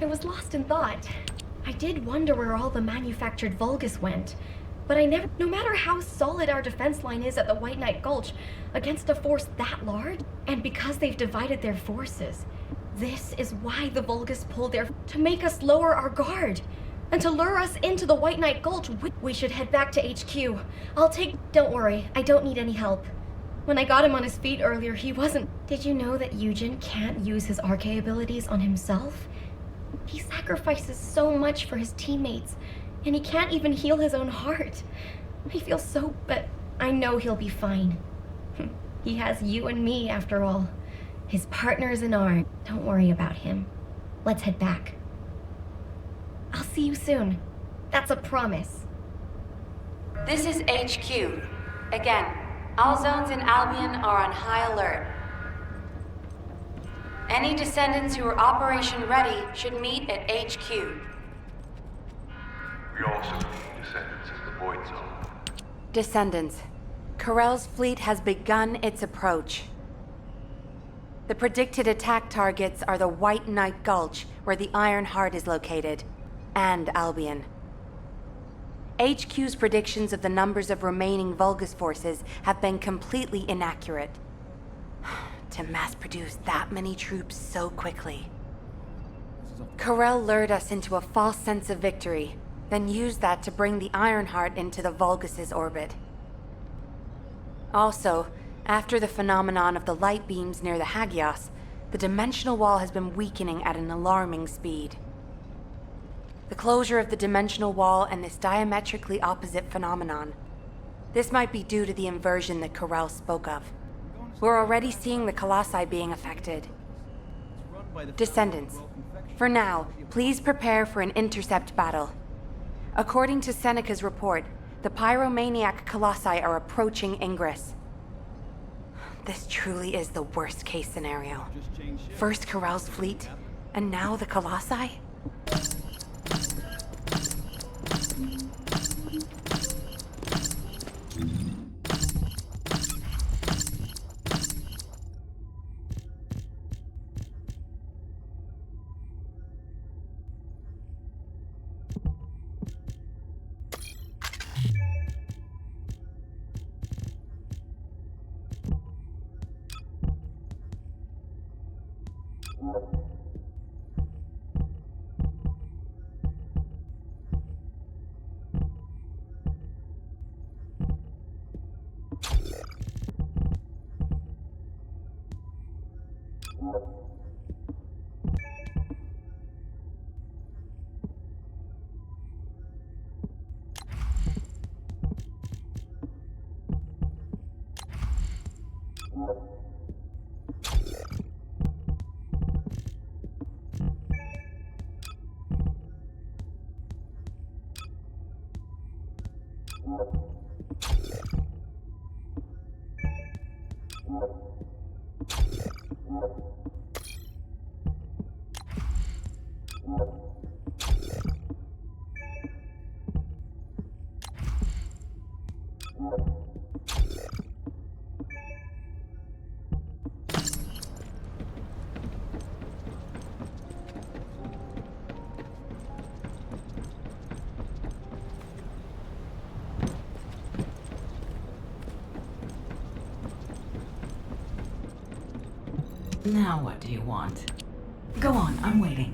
I was lost in thought. I did wonder where all the manufactured Vulgus went, but I never. No matter how solid our defense line is at the White Knight Gulch, against a force that large, and because they've divided their forces, this is why the Vulgus pulled their. To make us lower our guard, and to lure us into the White Knight Gulch. We should head back to HQ. Don't worry, I don't need any help. When I got him on his feet earlier, he wasn't. Did you know that Eugen can't use his Arche abilities on himself? He sacrifices so much for his teammates, and he can't even heal his own heart. I feel so, but I know he'll be fine. He has you and me, after all. His partners in arms. Don't worry about him. Let's head back. I'll see you soon. That's a promise. This is HQ. Again, all zones in Albion are on high alert. Any descendants who are operation ready should meet at HQ. We also need descendants in the Void Zone. Descendants. Corell's fleet has begun its approach. The predicted attack targets are the White Knight Gulch, where the Iron Heart is located, and Albion. HQ's predictions of the numbers of remaining Vulgus forces have been completely inaccurate. To mass-produce that many troops so quickly. Corell lured us into a false sense of victory, then used that to bring the Ironheart into the Vulgus' orbit. Also, after the phenomenon of the light beams near the Hagios, the dimensional wall has been weakening at an alarming speed. The closure of the dimensional wall and this diametrically opposite phenomenon. This might be due to the inversion that Corell spoke of. We're already seeing the Colossi being affected. Descendants, for now, please prepare for an intercept battle. According to Seneca's report, the pyromaniac Colossi are approaching Ingress. This truly is the worst-case scenario. First Corell's fleet, and now the Colossi? Now what do you want? Go on, I'm waiting.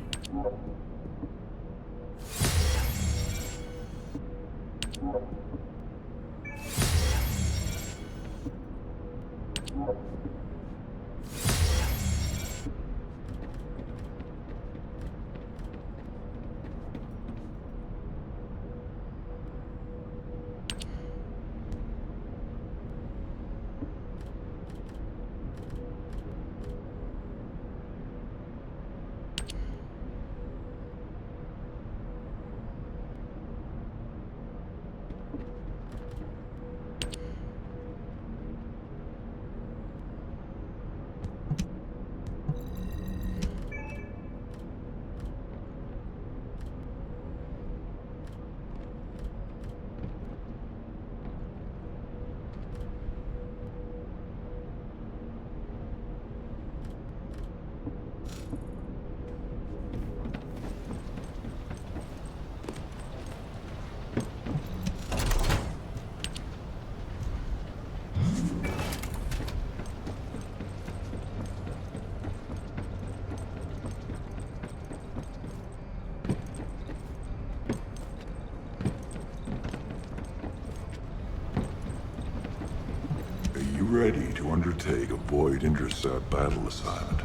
undertake a void intercept battle assignment.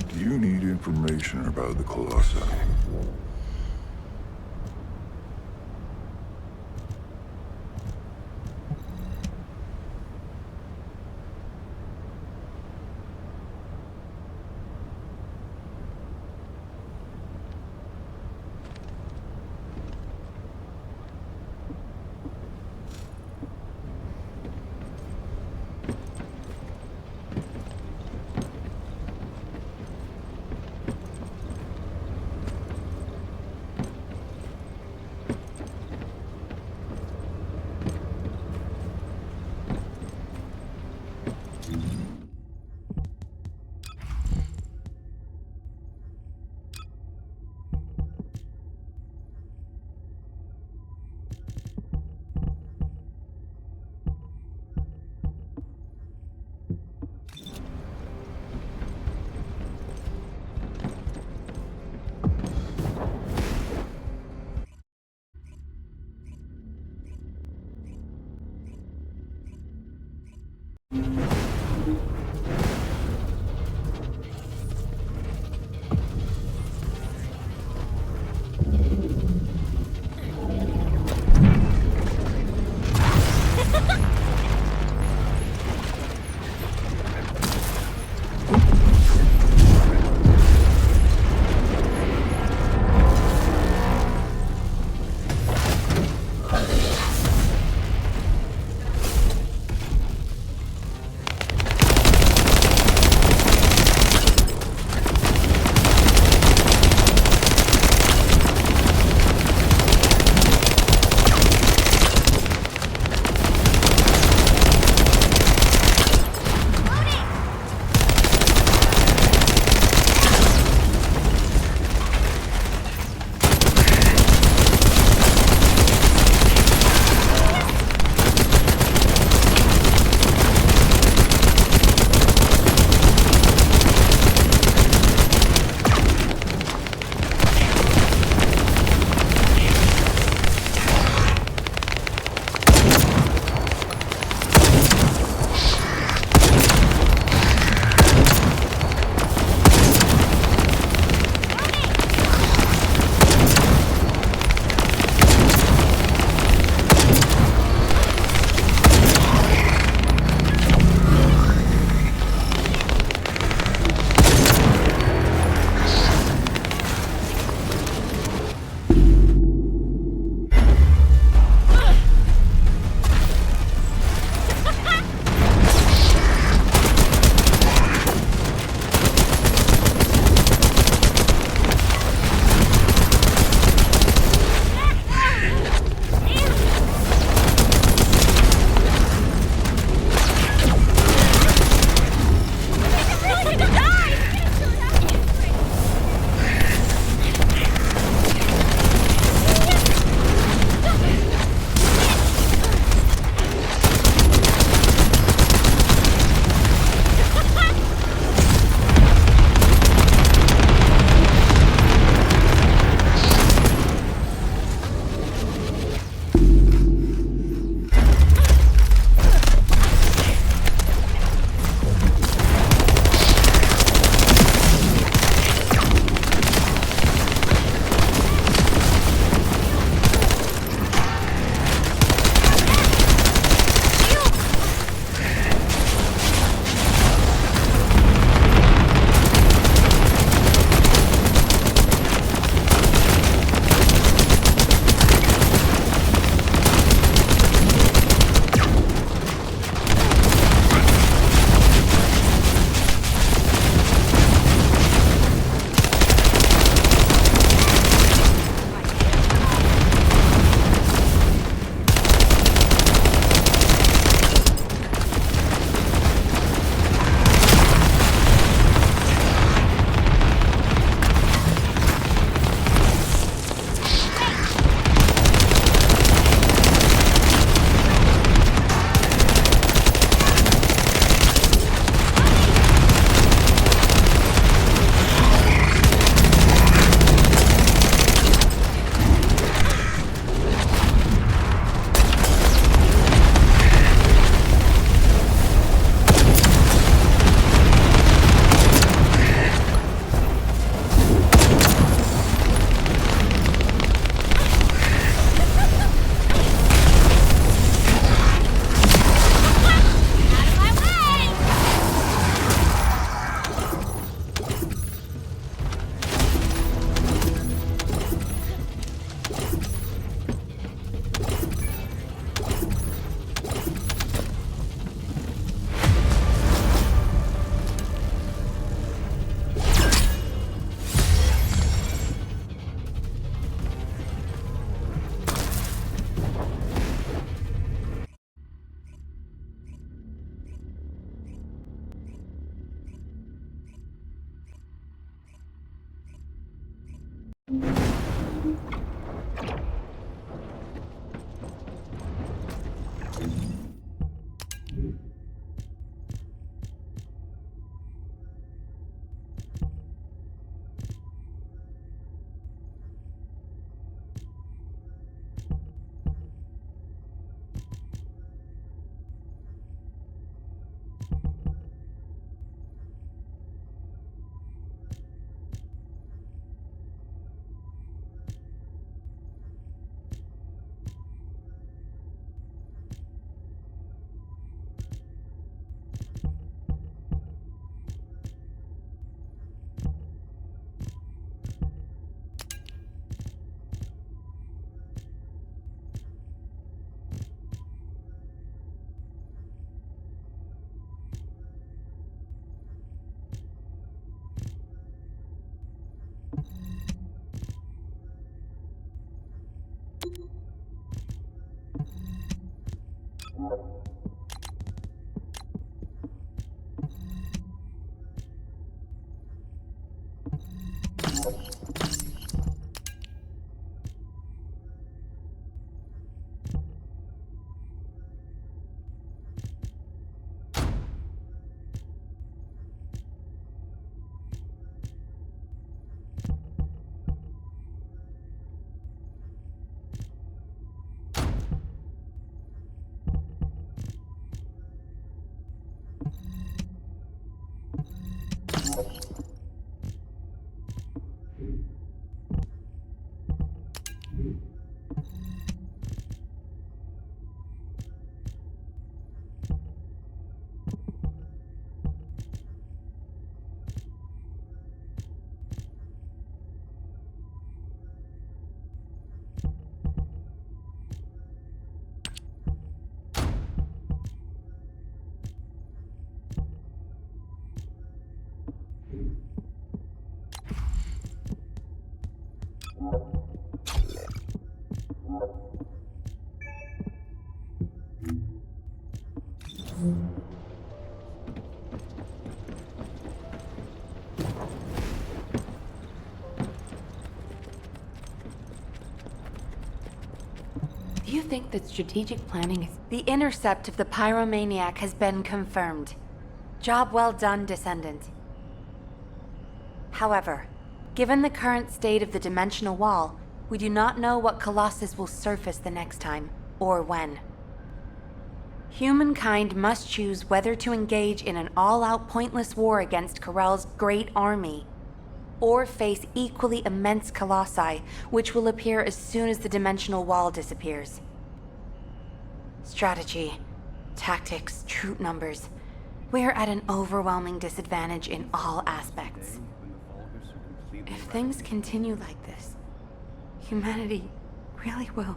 Do you need information about the Colossi? Do you think that strategic planning is... The intercept of the pyromaniac has been confirmed. Job well done, Descendant. However, given the current state of the dimensional wall, we do not know what Colossus will surface the next time, or when. Humankind must choose whether to engage in an all-out pointless war against Corell's great army, or face equally immense colossi, which will appear as soon as the dimensional wall disappears. Strategy, tactics, troop numbers. We are at an overwhelming disadvantage in all aspects. If things continue like this, humanity really will.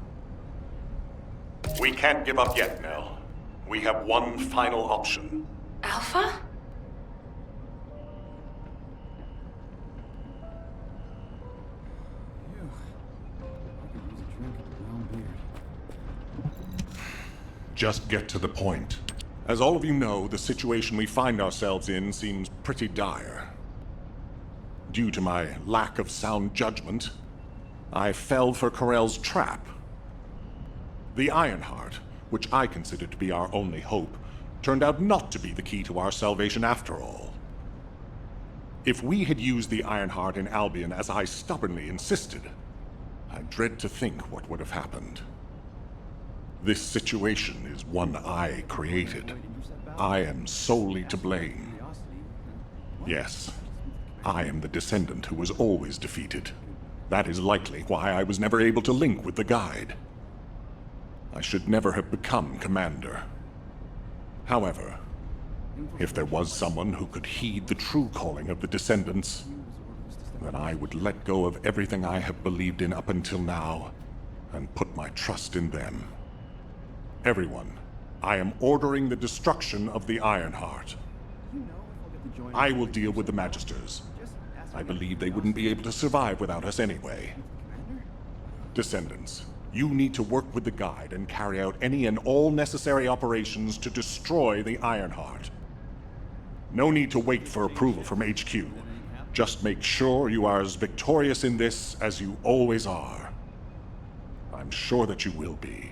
We can't give up yet, Nell. We have one final option. Alpha? Just get to the point. As all of you know, the situation we find ourselves in seems pretty dire. Due to my lack of sound judgment, I fell for Corell's trap. The Ironheart, which I considered to be our only hope, turned out not to be the key to our salvation after all. If we had used the Ironheart in Albion as I stubbornly insisted, I dread to think what would have happened. This situation is one I created. I am solely to blame. Yes, I am the Descendant who was always defeated. That is likely why I was never able to link with the Guide. I should never have become Commander. However, if there was someone who could heed the true calling of the Descendants, then I would let go of everything I have believed in up until now and put my trust in them. Everyone, I am ordering the destruction of the Ironheart. I will deal with the Magisters. I believe they wouldn't be able to survive without us anyway. Descendants, you need to work with the Guide and carry out any and all necessary operations to destroy the Ironheart. No need to wait for approval from HQ. Just make sure you are as victorious in this as you always are. I'm sure that you will be,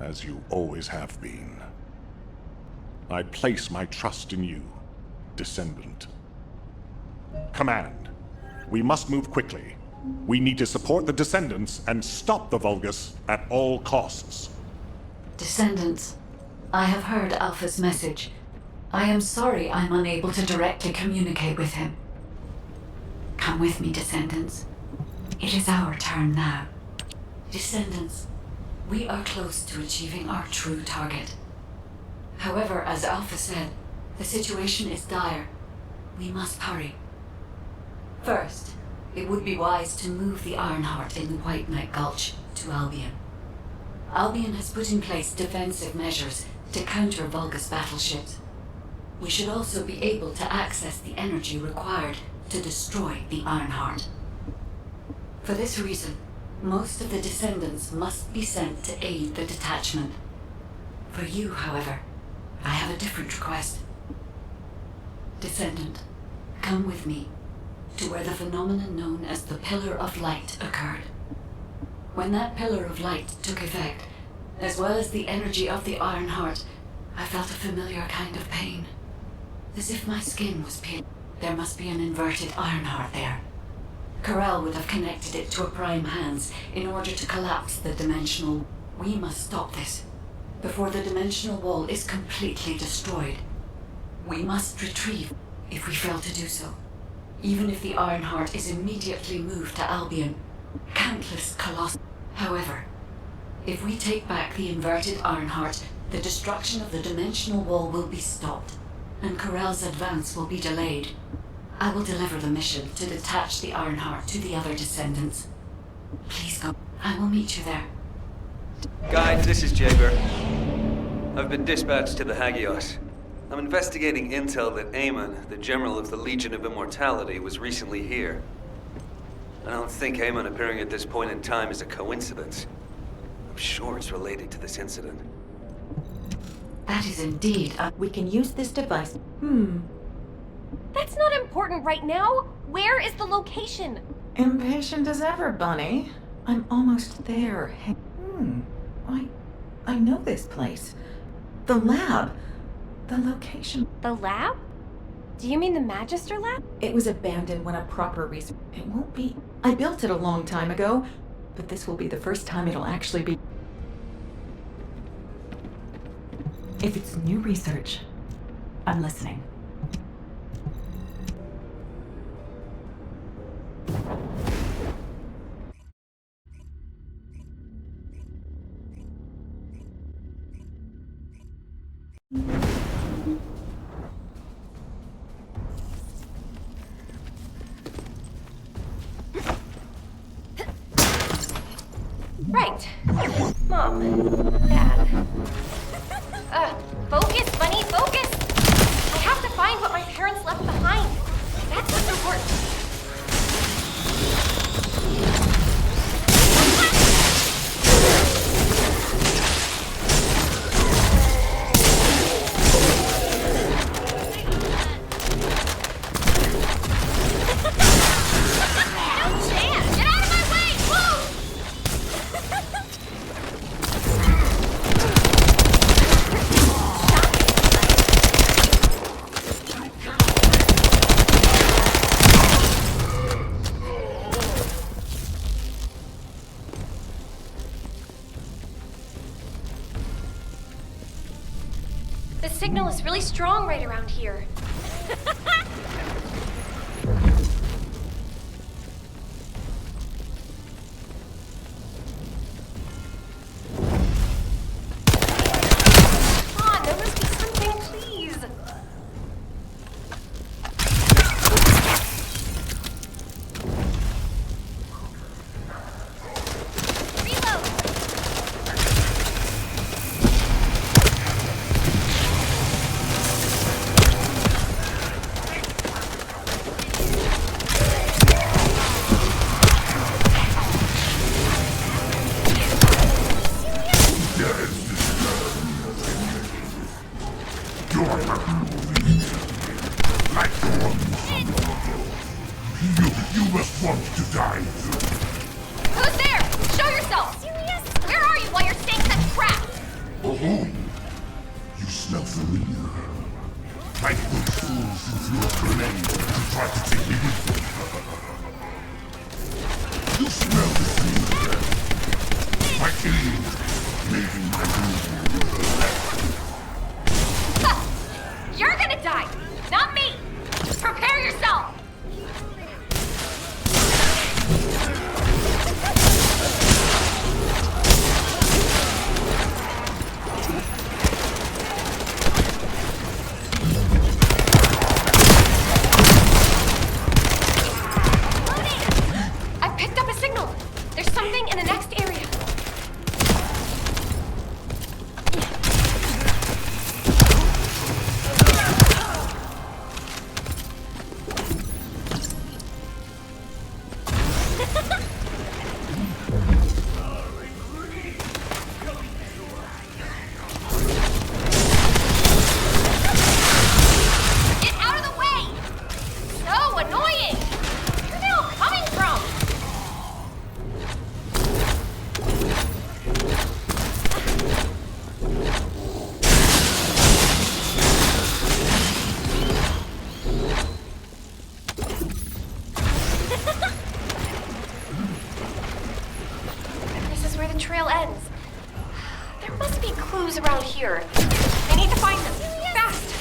as you always have been. I place my trust in you, Descendant. Command. We must move quickly. We need to support the Descendants and stop the Vulgus at all costs. Descendants, I have heard Alpha's message. I am sorry I'm unable to directly communicate with him. Come with me, Descendants. It is our turn now. Descendants, we are close to achieving our true target. However, as Alpha said, the situation is dire. We must hurry. First, it would be wise to move the Ironheart in the White Knight Gulch to Albion. Albion has put in place defensive measures to counter Vulgus battleships. We should also be able to access the energy required to destroy the Ironheart. For this reason, most of the Descendants must be sent to aid the detachment. For you, however, I have a different request. Descendant, come with me to where the phenomenon known as the Pillar of Light occurred. When that Pillar of Light took effect, as well as the energy of the Ironheart, I felt a familiar kind of pain. As if my skin was peeled. There must be an inverted Ironheart there. Corel would have connected it to a Prime Hands in order to collapse the dimensional. We must stop this before the dimensional wall is completely destroyed. We must retrieve if we fail to do so. Even if the Ironheart is immediately moved to Albion, countless colossal. However, if we take back the inverted Ironheart, the destruction of the dimensional wall will be stopped, and Corel's advance will be delayed. I will deliver the mission to detach the Ironheart to the other Descendants. Please go. I will meet you there. Guide, this is Jaber. I've been dispatched to the Hagios. I'm investigating intel that Amon, the General of the Legion of Immortality, was recently here. I don't think Amon appearing at this point in time is a coincidence. I'm sure it's related to this incident. That is indeed We can use this device. That's not important right now. Where is the location? Impatient as ever, Bunny. I'm almost there. I know this place. The lab. The location. The lab? Do you mean the Magister lab? It was abandoned when a proper research. It won't be. I built it a long time ago, but this will be the first time it'll actually be. If it's new research, I'm listening. Right. Mom. Dad. Focus, Bunny, focus! I have to find what my parents left behind. That's what's important. No chance! Get out of my way! Whoa! The signal is really strong right around here. Come on, there must be something, please. Reload! You must want to die too. Who's there? Show yourself! Serious? Where are you while you're saying such crap? Oh, you smell familiar. My good souls into a grenade to try to take me with them. You smell the same breath. My killing, maybe my doom. You're gonna die, not me! Prepare yourself! I picked up a signal. There's something in the next area. Get out of the way! So annoying! Where are they all coming from? This is where the trail ends. There must be clues around here. I need to find them. Fast!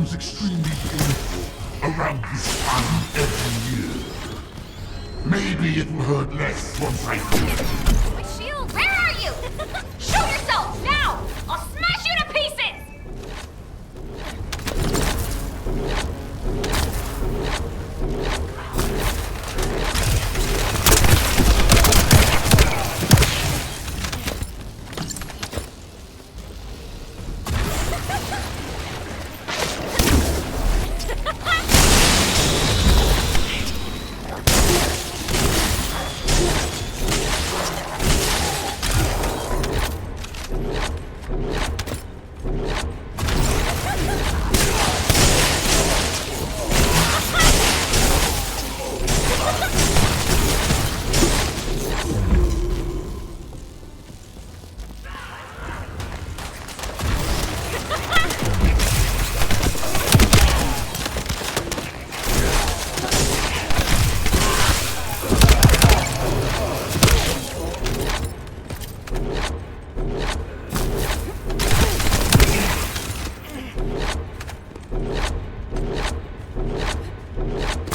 becomes extremely painful around this time every year. Maybe it will hurt less once I finish. My shield, where are you? Show yourself, now! I'll smash you to pieces!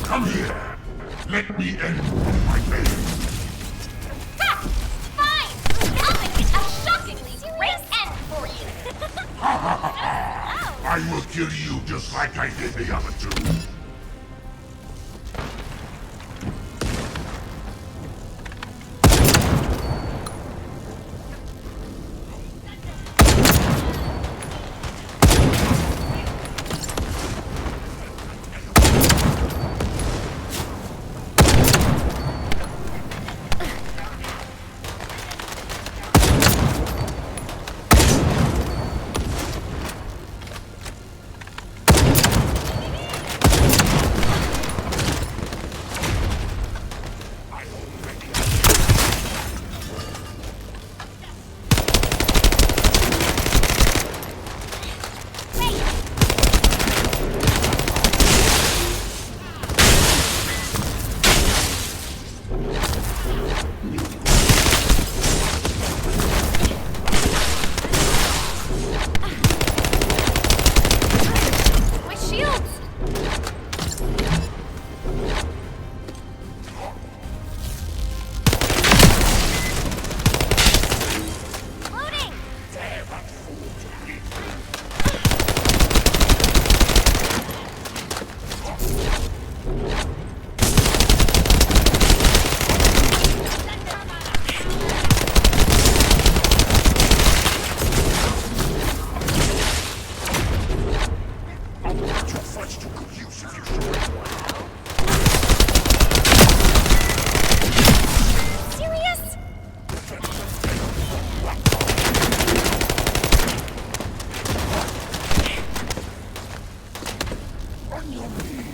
Come here! Let me end my pain! Ha! Fine! I'll make it a shockingly great end for you! I will kill you just like I did the other two. My shields! Loading! I'll put your flesh to good use if you show it. Serious? On your knees.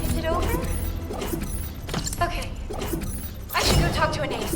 Is it over? Okay. I should go talk to an ace.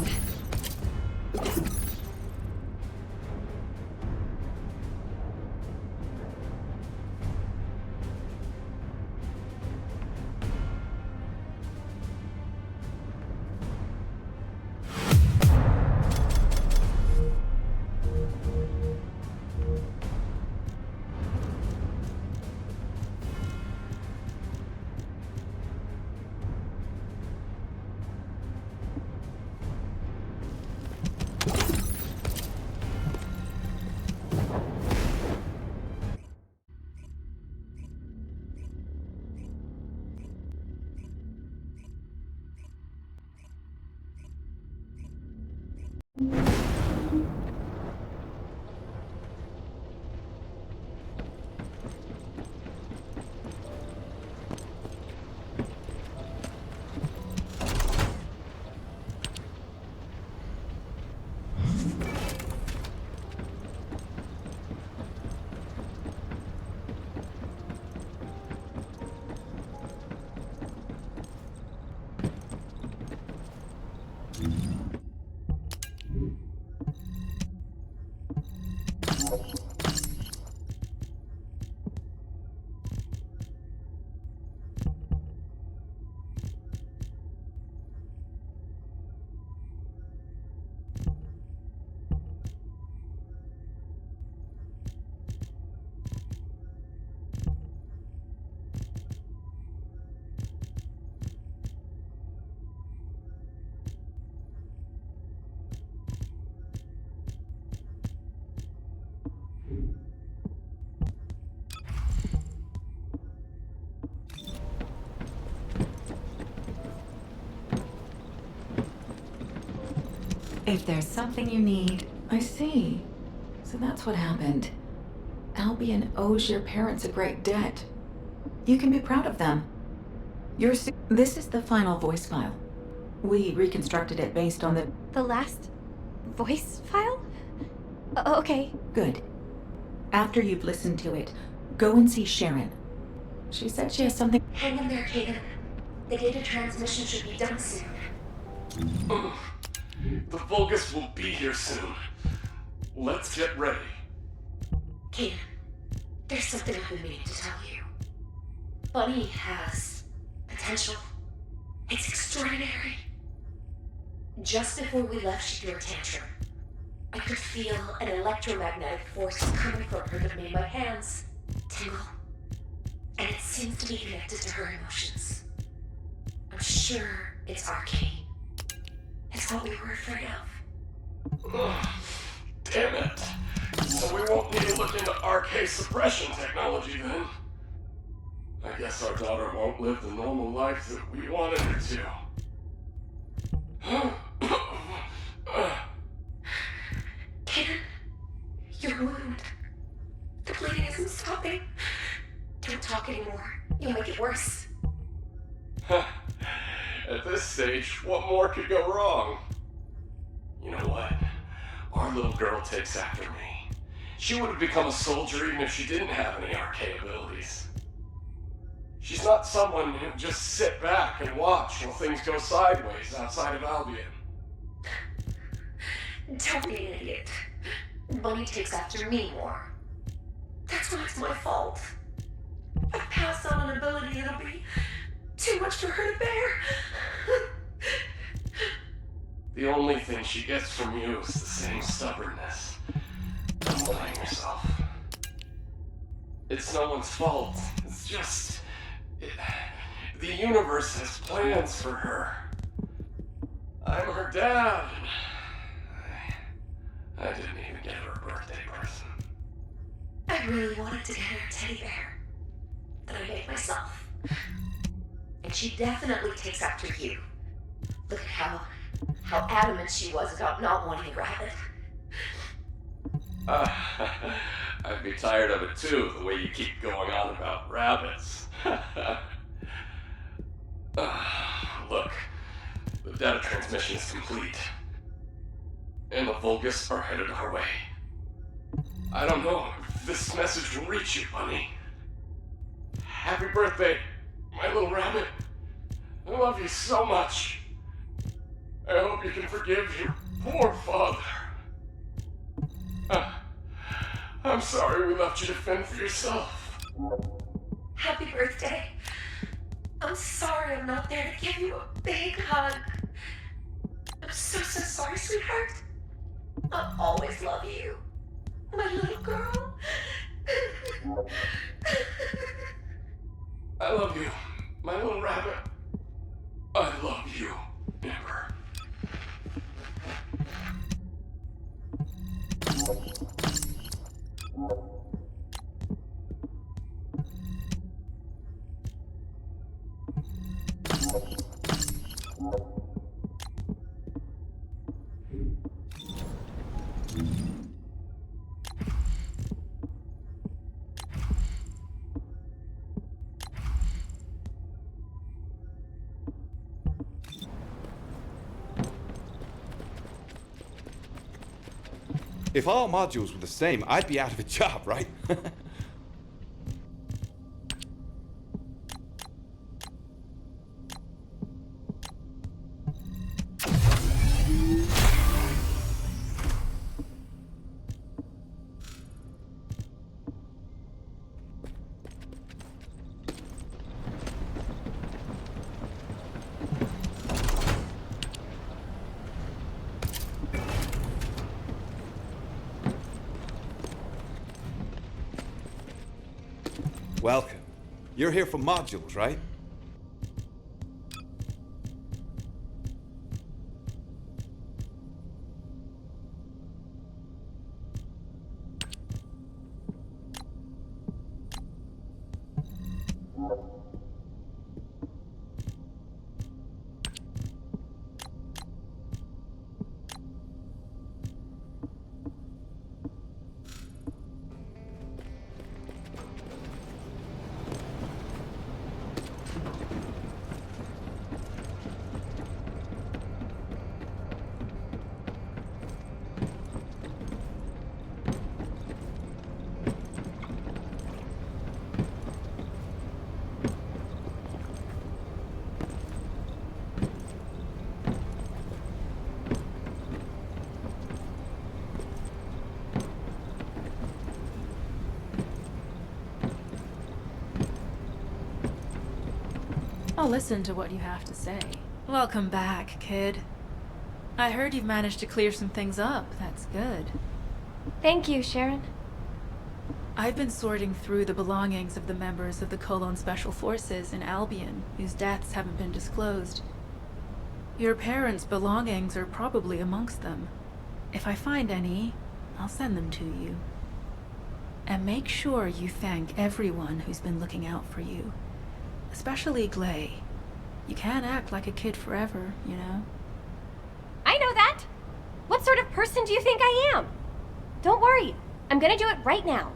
If there's something you need. I see. So that's what happened. Albion owes your parents a great debt. You can be proud of them. This is the final voice file. We reconstructed it based on the... The last voice file? Okay. Good. After you've listened to it, go and see Sharon. She said she has something... Hang in there, Kaden. The data transmission should be done soon. The Vulgus will be here soon. Let's get ready. Kaden, there's something I've been meaning to tell you. Bunny has potential. It's extraordinary. Just before we left, she threw a tantrum. I could feel an electromagnetic force coming from her that made my hands tingle. And it seems to be connected to her emotions. I'm sure it's arcane. It's what we were afraid of. Damn it. So we won't need to look into arcade suppression technology then. I guess our daughter won't live the normal life that we wanted her to. Kaden, your wound. The bleeding isn't stopping. Don't talk anymore. You'll make it worse. At this stage, what more could go wrong? You know what? Our little girl takes after me. She would have become a soldier even if she didn't have any arcane abilities. She's not someone who just sit back and watch while things go sideways outside of Albion. Don't be an idiot. Bunny takes after me more. That's why it's my fault. I've passed on an ability that'll be too much for her to bear. The only thing she gets from you is the same stubbornness. Don't blame yourself. It's no one's fault. It's just... the universe has plans for her. I'm her dad. I didn't even get her a birthday present. I really wanted to get her a teddy bear that I made myself. And she definitely takes after you. Look at how adamant she was about not wanting a rabbit. I'd be tired of it too, the way you keep going on about rabbits. Look, the data transmission is complete. And the Vulgus are headed our way. I don't know if this message will reach you, Bunny. Happy birthday, my little rabbit. I love you so much. I hope you can forgive your poor father. I'm sorry we left you to fend for yourself. Happy birthday. I'm sorry I'm not there to give you a big hug. I'm so sorry, sweetheart. I'll always love you. My little girl. I love you, my little rabbit. I love you, Amber. If all modules were the same, I'd be out of a job, right? Welcome. You're here for modules, right? I'll listen to what you have to say. Welcome back, kid. I heard you've managed to clear some things up. That's good. Thank you, Sharon. I've been sorting through the belongings of the members of the Colon Special Forces in Albion, whose deaths haven't been disclosed. Your parents' belongings are probably amongst them. If I find any, I'll send them to you. And make sure you thank everyone who's been looking out for you. Especially Glay. You can't act like a kid forever, you know? I know that! What sort of person do you think I am? Don't worry, I'm gonna do it right now.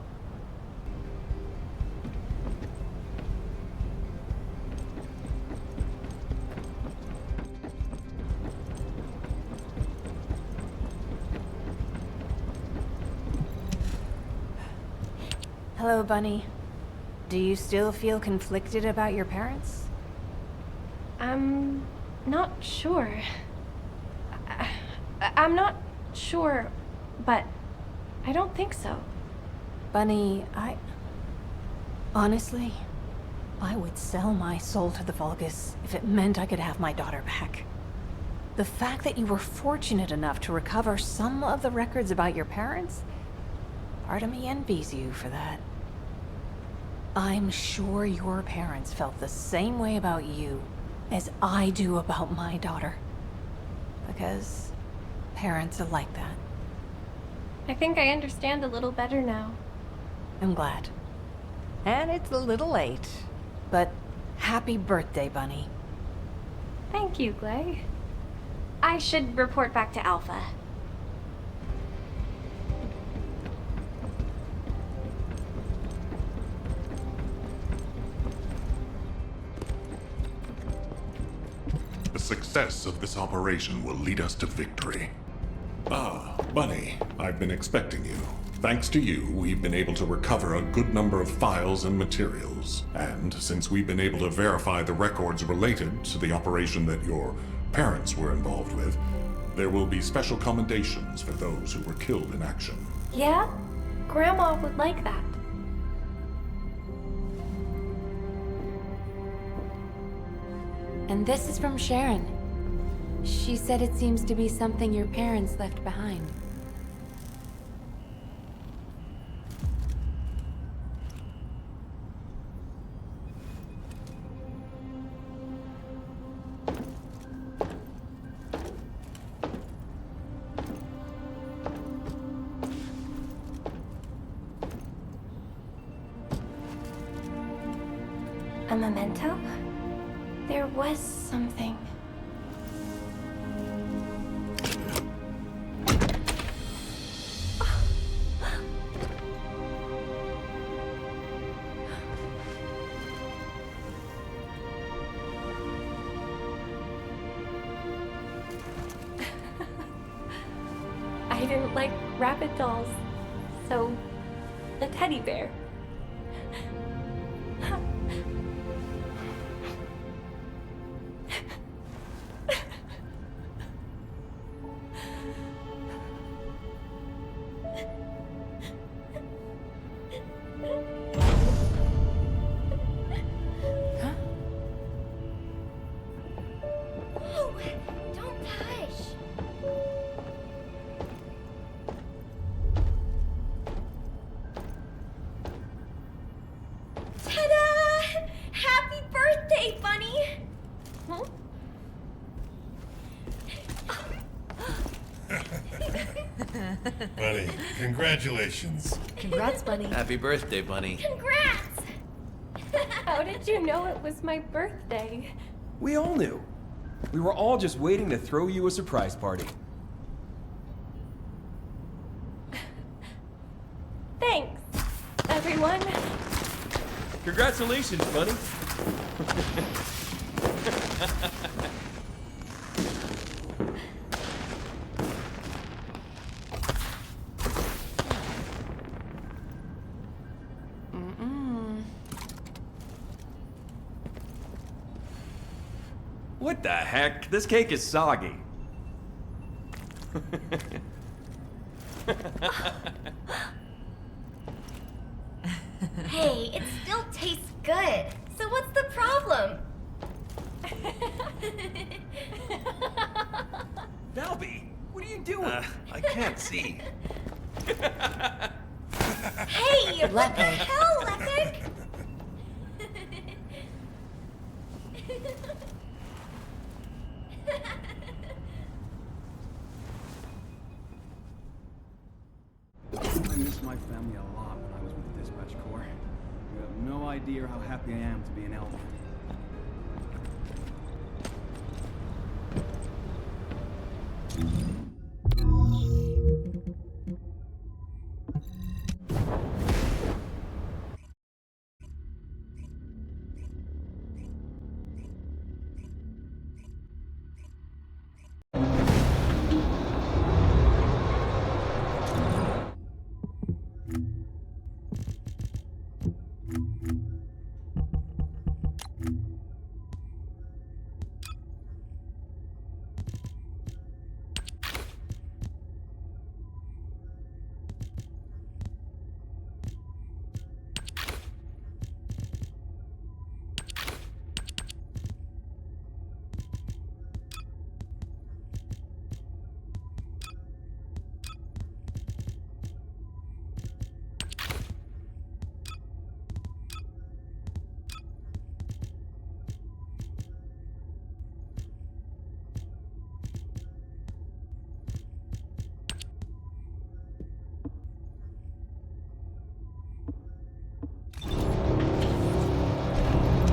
Hello, Bunny. Do you still feel conflicted about your parents? I'm not sure. I'm not sure, but I don't think so. Bunny, honestly, I would sell my soul to the Vulgus if it meant I could have my daughter back. The fact that you were fortunate enough to recover some of the records about your parents, part of me envies you for that. I'm sure your parents felt the same way about you as I do about my daughter. Because parents are like that. I think I understand a little better now. I'm glad. And it's a little late. But happy birthday, Bunny. Thank you, Glay. I should report back to Alpha. The success of this operation will lead us to victory. Ah, Bunny, I've been expecting you. Thanks to you, we've been able to recover a good number of files and materials. And since we've been able to verify the records related to the operation that your parents were involved with, there will be special commendations for those who were killed in action. Yeah? Grandma would like that. And this is from Sharon. She said it seems to be something your parents left behind. A memento? There was something. I didn't like rabbit dolls, so a teddy bear. Don't touch! Buddy, congratulations. Congrats, Bunny. Happy birthday, Bunny. Congrats! How did you know it was my birthday? We all knew. We were all just waiting to throw you a surprise party. Thanks, everyone. Congratulations, Bunny. What the heck? This cake is soggy. Hey, it still tastes good. So what's the problem? Valby, what are you doing? I can't see. Hey, what the hell, Lepic? I miss my family a lot when I was with the Dispatch Corps. You have no idea how happy I am to be an Albion.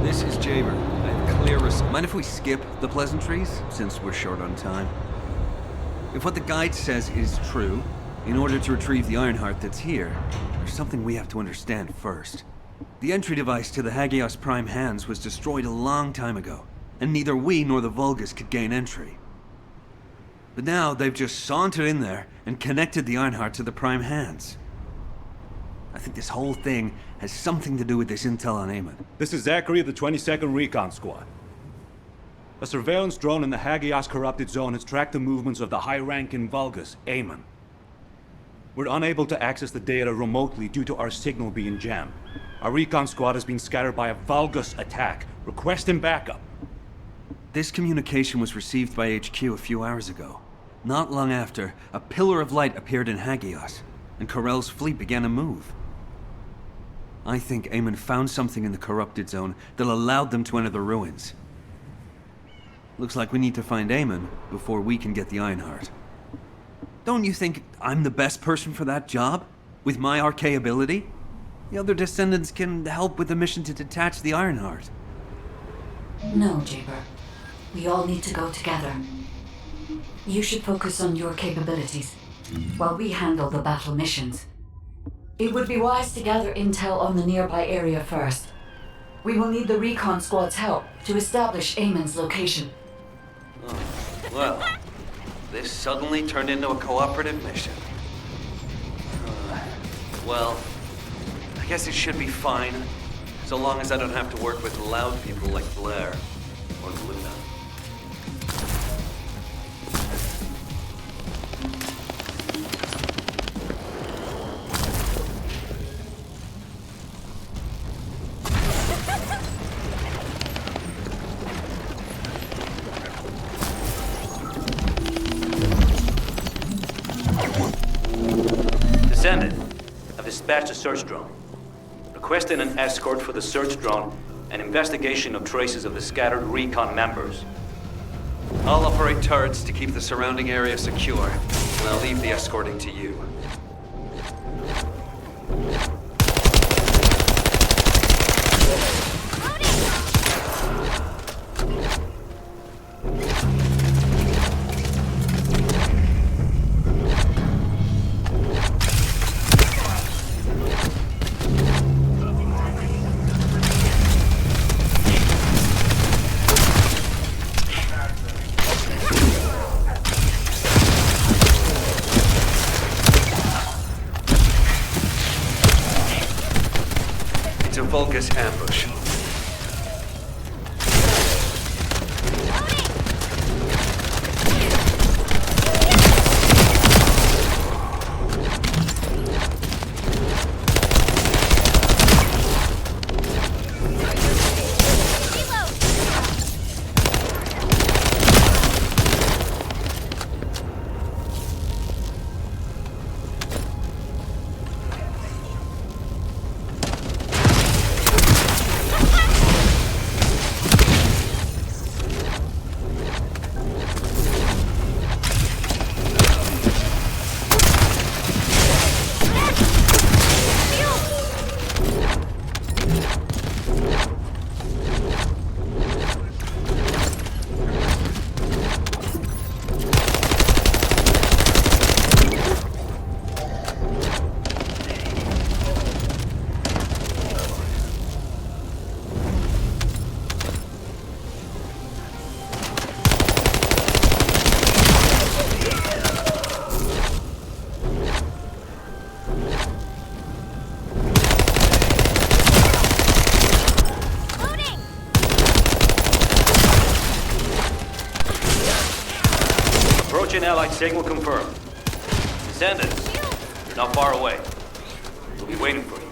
This is Jaber. I have clear Mind if we skip the pleasantries, since we're short on time? If what the guide says is true, in order to retrieve the Ironheart that's here, there's something we have to understand first. The entry device to the Hagios Prime Hands was destroyed a long time ago, and neither we nor the Vulgus could gain entry. But now they've just sauntered in there and connected the Ironheart to the Prime Hands. I think this whole thing has something to do with this intel on Eamon. This is Zachary of the 22nd Recon Squad. A surveillance drone in the Hagios corrupted zone has tracked the movements of the high-ranking Vulgus, Eamon. We're unable to access the data remotely due to our signal being jammed. Our recon squad has been scattered by a Vulgus attack. Requesting backup. This communication was received by HQ a few hours ago. Not long after, a pillar of light appeared in Hagios, and Corell's fleet began to move. I think Eamon found something in the corrupted zone that allowed them to enter the ruins. Looks like we need to find Eamon before we can get the Ironheart. Don't you think I'm the best person for that job? With my Archae ability? The other Descendants can help with the mission to detach the Ironheart. No, Jaber. We all need to go together. You should focus on your capabilities, while we handle the battle missions. It would be wise to gather intel on the nearby area first. We will need the recon squad's help to establish Eamon's location. Oh, well, this suddenly turned into a cooperative mission. Well, I guess it should be fine, so long as I don't have to work with loud people like Blair or Luna. Descendant, I've dispatched a search drone. Requesting an escort for the search drone and investigation of traces of the scattered recon members. I'll operate turrets to keep the surrounding area secure. and I'll leave the escorting to you. It's a Vulgus ambush. Approaching Allied signal confirmed. Descendants, you're not far away. We'll be waiting for you.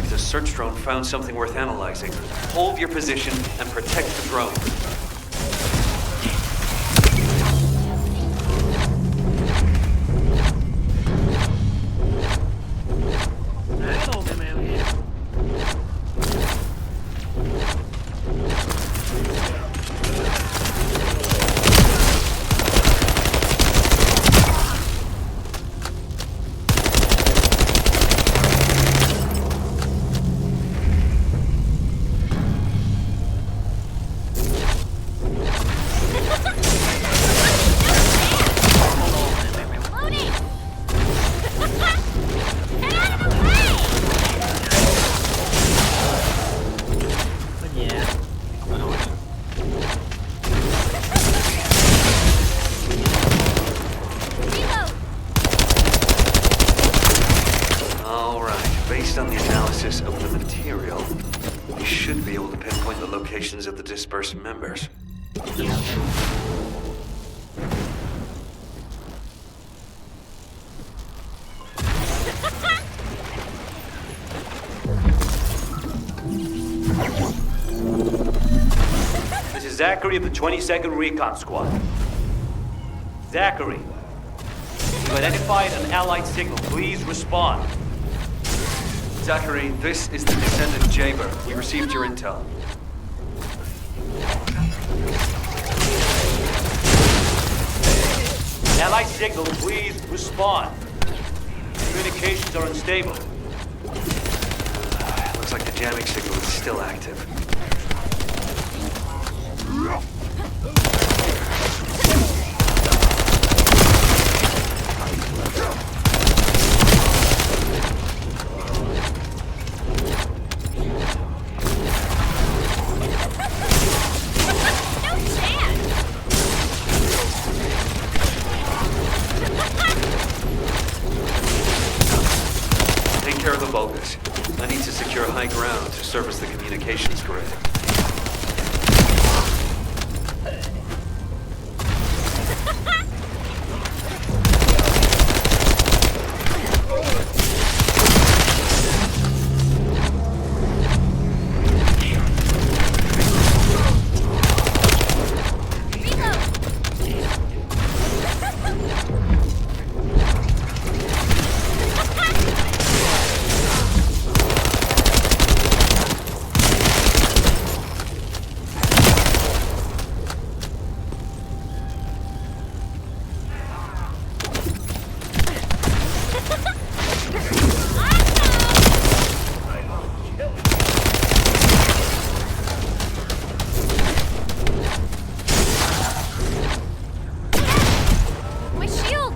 The search drone found something worth analyzing. Hold your position and protect the drone. should be able to pinpoint the locations of the dispersed members. This is Zachary of the 22nd Recon Squad. Zachary, you identified an Allied signal. Please respond. Zachary, this is the Descendant Jaber. We received your intel. Allied signal, please respond. Communications are unstable. Looks like the jamming signal is still active. Take care of the Vulgus. I need to secure high ground to service the communications grid. My shields!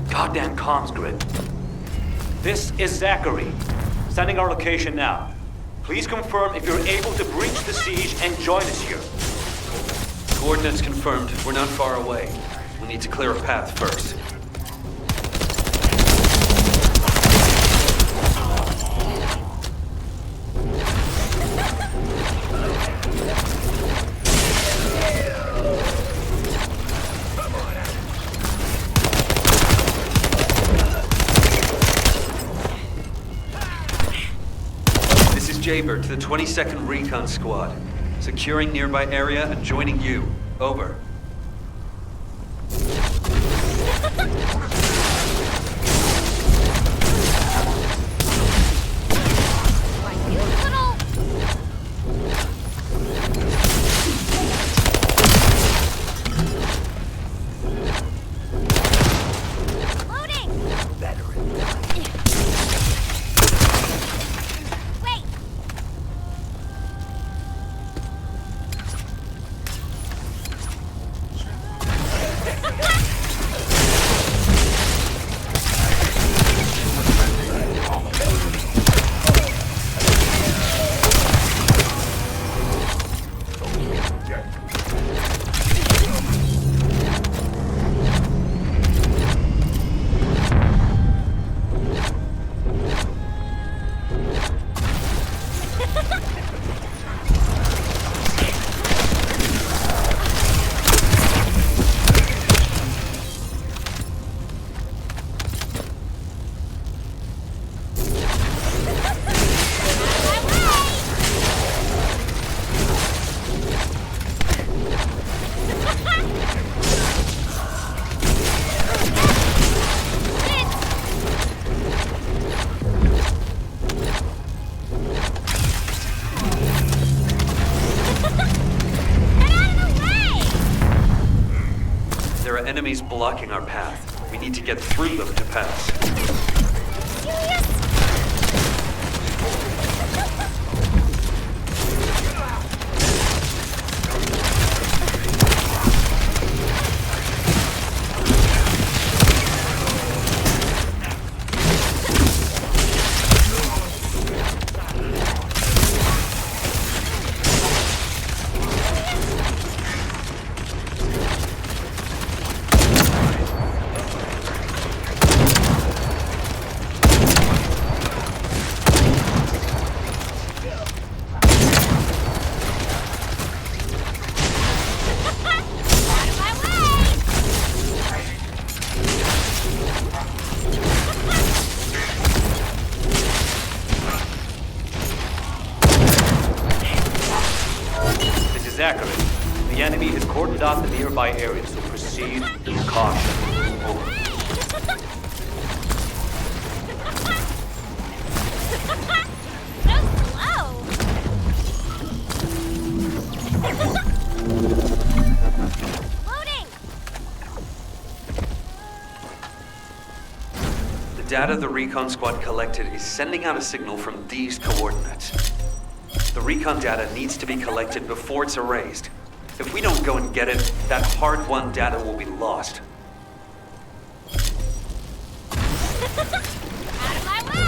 Goddamn comms grid. This is Zachary. Sending our location now. Please confirm if you're able to breach the siege and join us here. Coordinates confirmed. We're not far away. We need to clear a path first. This is Jaber to the 22nd Recon Squad. Securing nearby area and joining you. Over. There are enemies blocking our path. We need to get through them to pass. nearby areas, so proceed with caution. Over. Loading! The data the recon squad collected is sending out a signal from these coordinates. The recon data needs to be collected before it's erased. If we don't go and get it, that hard-won data will be lost. Out of my way!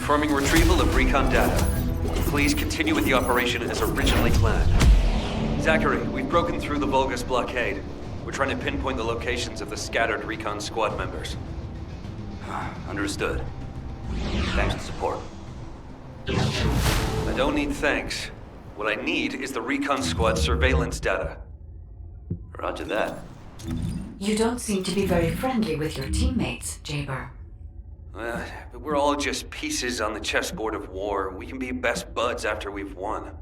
Confirming retrieval of recon data. Please continue with the operation as originally planned. Zachary, we've broken through the Vulgus blockade. We're trying to pinpoint the locations of the scattered recon squad members. Understood. Thanks for the support. I don't need thanks. What I need is the recon squad surveillance data. Roger that. You don't seem to be very friendly with your teammates, Jaber. But we're all just pieces on the chessboard of war. We can be best buds after we've won.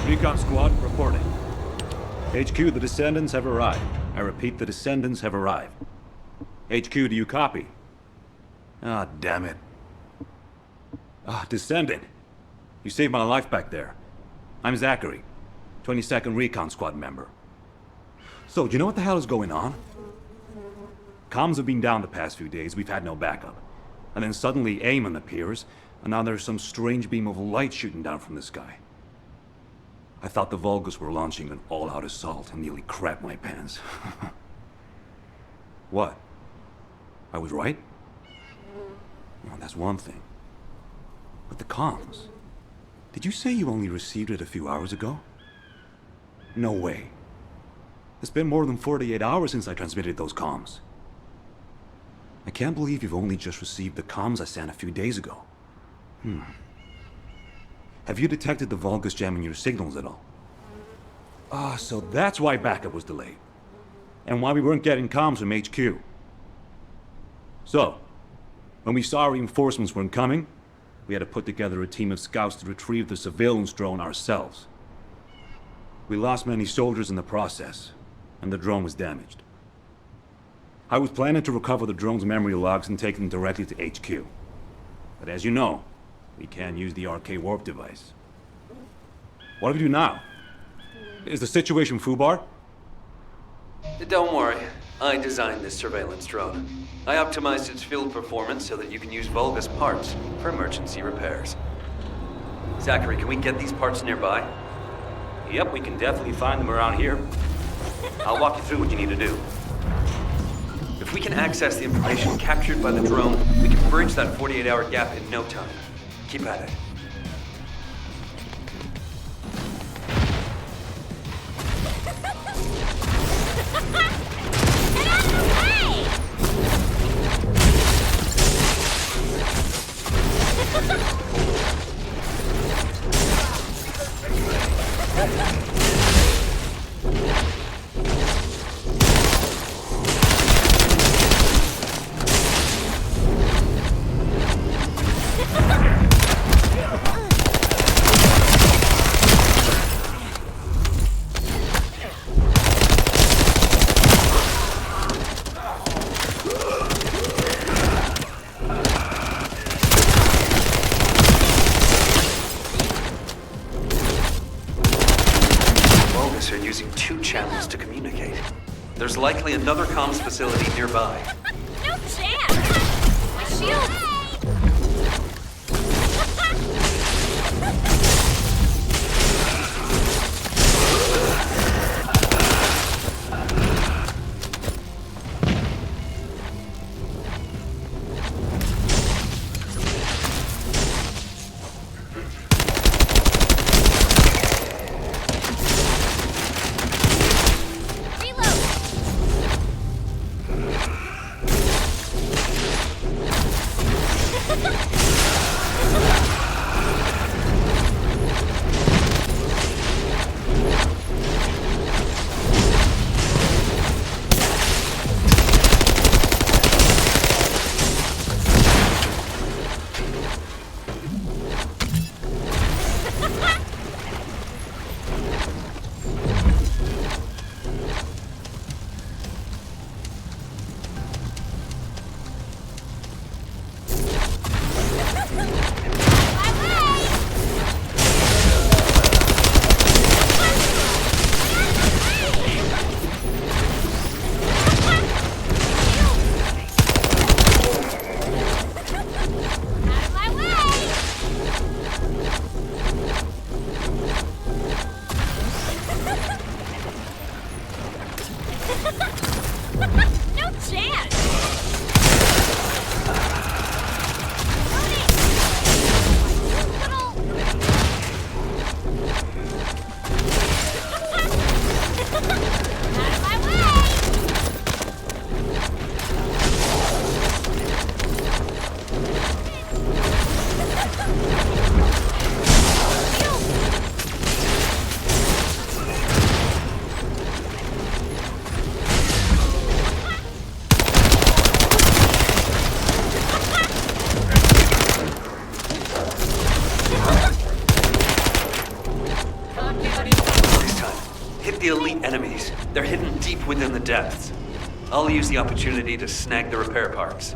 Recon Squad, reporting. HQ, the Descendants have arrived. I repeat, the Descendants have arrived. HQ, do you copy? Ah, damn it. Descendant. You saved my life back there. I'm Zachary, 22nd Recon Squad member. So, do you know what the hell is going on? Comms have been down the past few days, we've had no backup. And then suddenly Eamon appears, and now there's some strange beam of light shooting down from the sky. I thought the Vulgus were launching an all-out assault and nearly crapped my pants. What? I was right? Well, that's one thing. But the comms... Did you say you only received it a few hours ago? No way. It's been more than 48 hours since I transmitted those comms. I can't believe you've only just received the comms I sent a few days ago. Have you detected the Vulgus jamming your signals at all? Ah, so that's why backup was delayed. And why we weren't getting comms from HQ. So, when we saw reinforcements weren't coming, we had to put together a team of scouts to retrieve the surveillance drone ourselves. We lost many soldiers in the process, and the drone was damaged. I was planning to recover the drone's memory logs and take them directly to HQ. But as you know, we can't use the RK warp device. What do we do now? Is the situation foobar? Don't worry. I designed this surveillance drone. I optimized its field performance so that you can use Vulgus parts for emergency repairs. Zachary, can we get these parts nearby? Yep, we can definitely find them around here. I'll walk you through what you need to do. If we can access the information captured by the drone, we can bridge that 48-hour gap in no time. Keep at it. Are using 2 channels to communicate. There's likely another comms facility nearby. No chance! My shield! No chance! the elite enemies. They're hidden deep within the depths. I'll use the opportunity to snag the repair parts.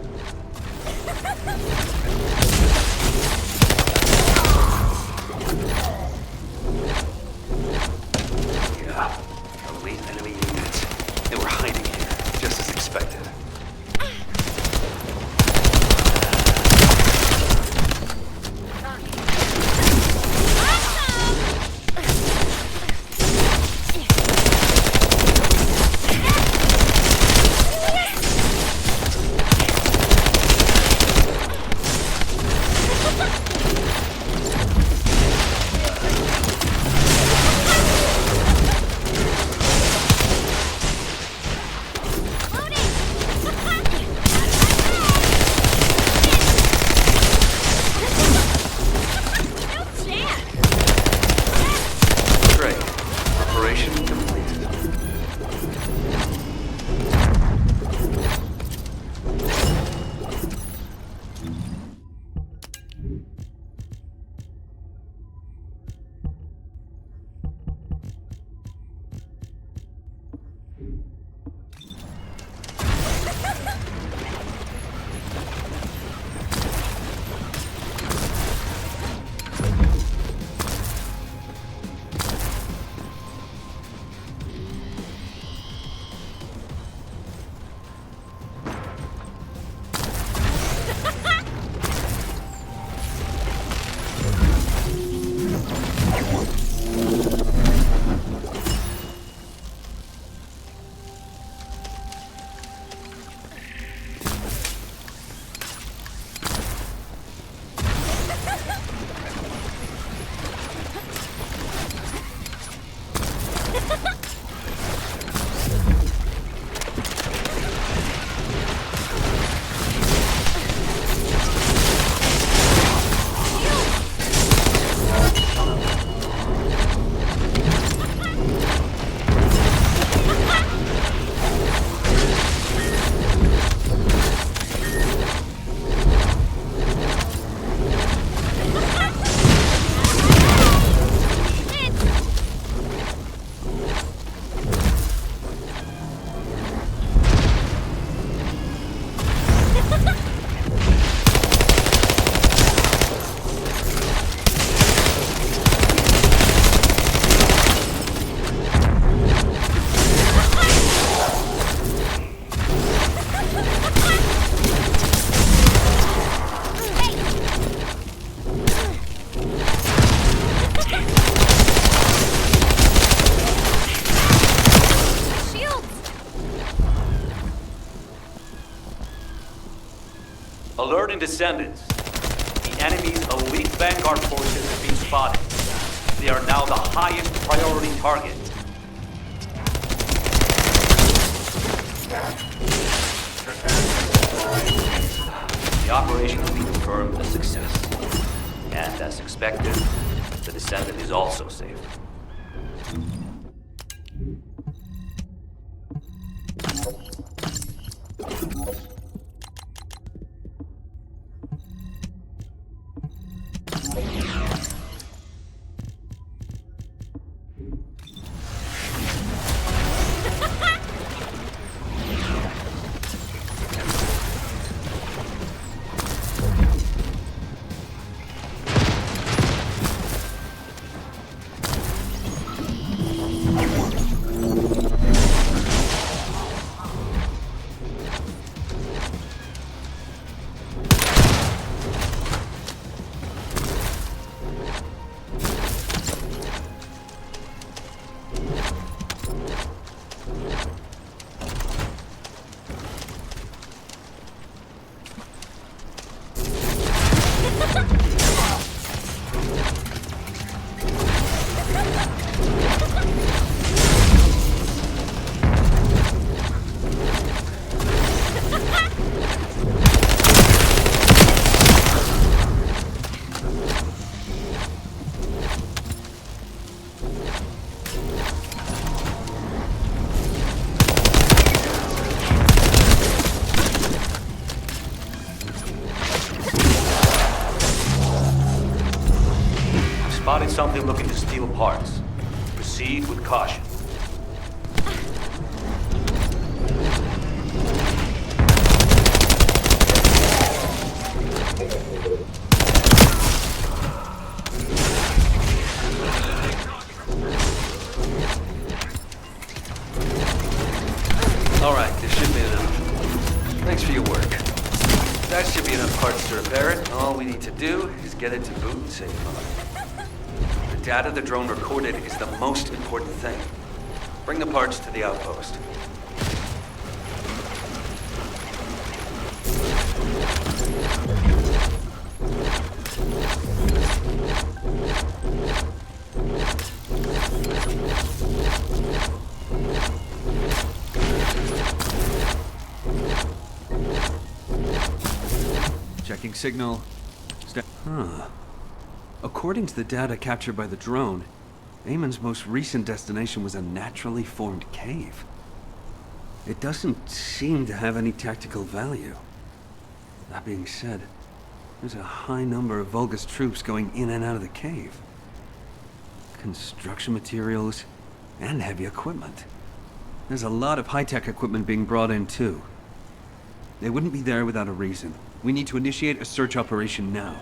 Yeah, elite enemy units. They were hiding here, just as expected. Alerting Descendants. The enemy's elite vanguard forces have been spotted. They are now the highest priority target. The operation has been confirmed a success. And as expected, the Descendant is also safe. Spotted something looking to steal parts. Proceed with caution. Alright, this should be enough. Thanks for your work. That should be enough parts to repair it. All we need to do is get it to boot and save mode. The data the drone recorded is the most important thing. Bring the parts to the outpost. Checking signal. According to the data captured by the drone, Eamon's most recent destination was a naturally formed cave. It doesn't seem to have any tactical value. That being said, there's a high number of Vulgus troops going in and out of the cave. Construction materials and heavy equipment. There's a lot of high-tech equipment being brought in too. They wouldn't be there without a reason. We need to initiate a search operation now.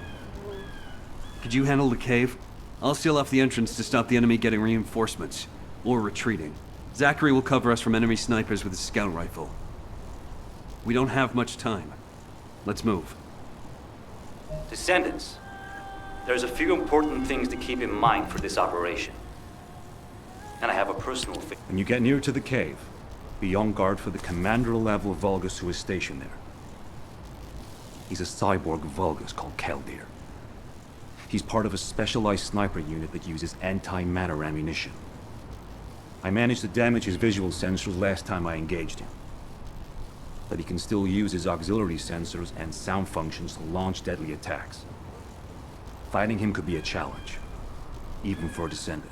Could you handle the cave? I'll seal off the entrance to stop the enemy getting reinforcements, or retreating. Zachary will cover us from enemy snipers with his scout rifle. We don't have much time. Let's move. Descendants, there's a few important things to keep in mind for this operation. And I have a personal When you get near to the cave, be on guard for the commander-level Vulgus who is stationed there. He's a cyborg Vulgus called Keldir. He's part of a specialized sniper unit that uses anti-matter ammunition. I managed to damage his visual sensors last time I engaged him. But he can still use his auxiliary sensors and sound functions to launch deadly attacks. Fighting him could be a challenge, even for a Descendant.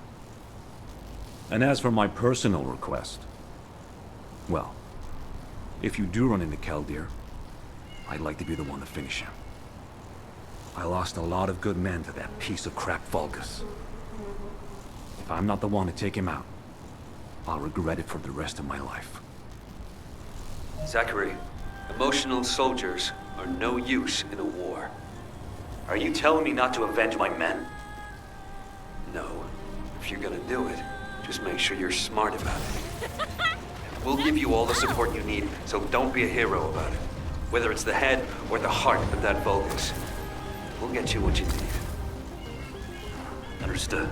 And as for my personal request, well, if you do run into Keldir, I'd like to be the one to finish him. I lost a lot of good men to that piece of crap Vulgus. If I'm not the one to take him out, I'll regret it for the rest of my life. Zachary, emotional soldiers are no use in a war. Are you telling me not to avenge my men? No. If you're gonna do it, just make sure you're smart about it. We'll give you all the support you need, so don't be a hero about it. Whether it's the head or the heart of that Vulgus. We'll get you what you need. Understood.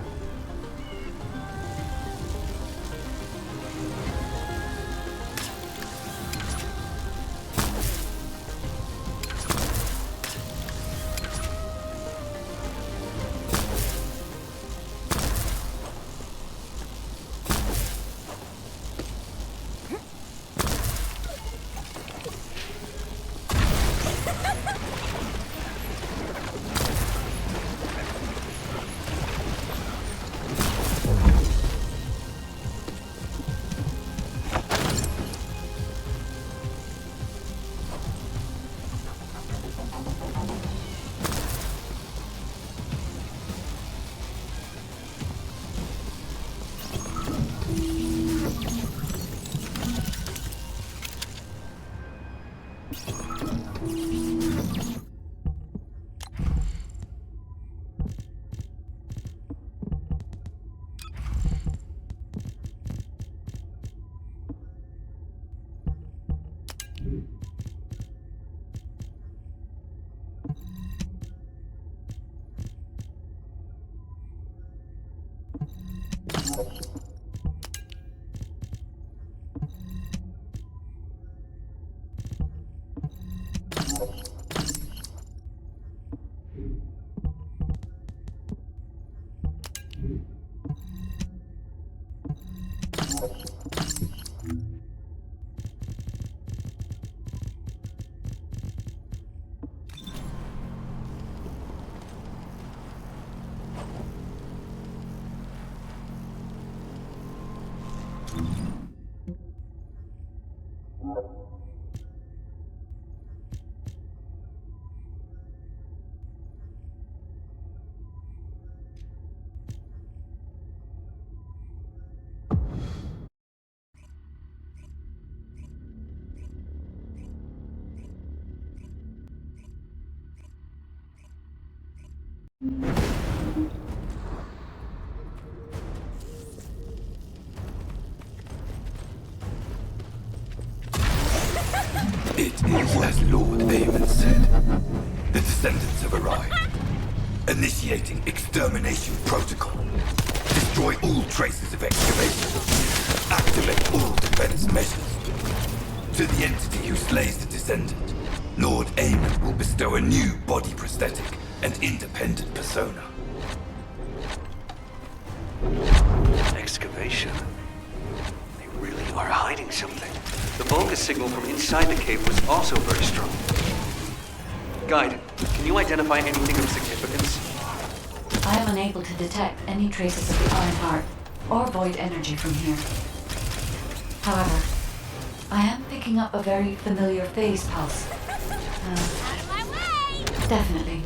Initiating extermination protocol. Destroy all traces of excavation. Activate all defense measures. To the entity who slays the Descendant, Lord Aemon will bestow a new body prosthetic and independent persona. Excavation? They really are hiding something. The Vulgus signal from inside the cave was also very strong. Guide, can you identify anything of significance? I am unable to detect any traces of the Iron Heart or void energy from here. However, I am picking up a very familiar phase pulse. Definitely.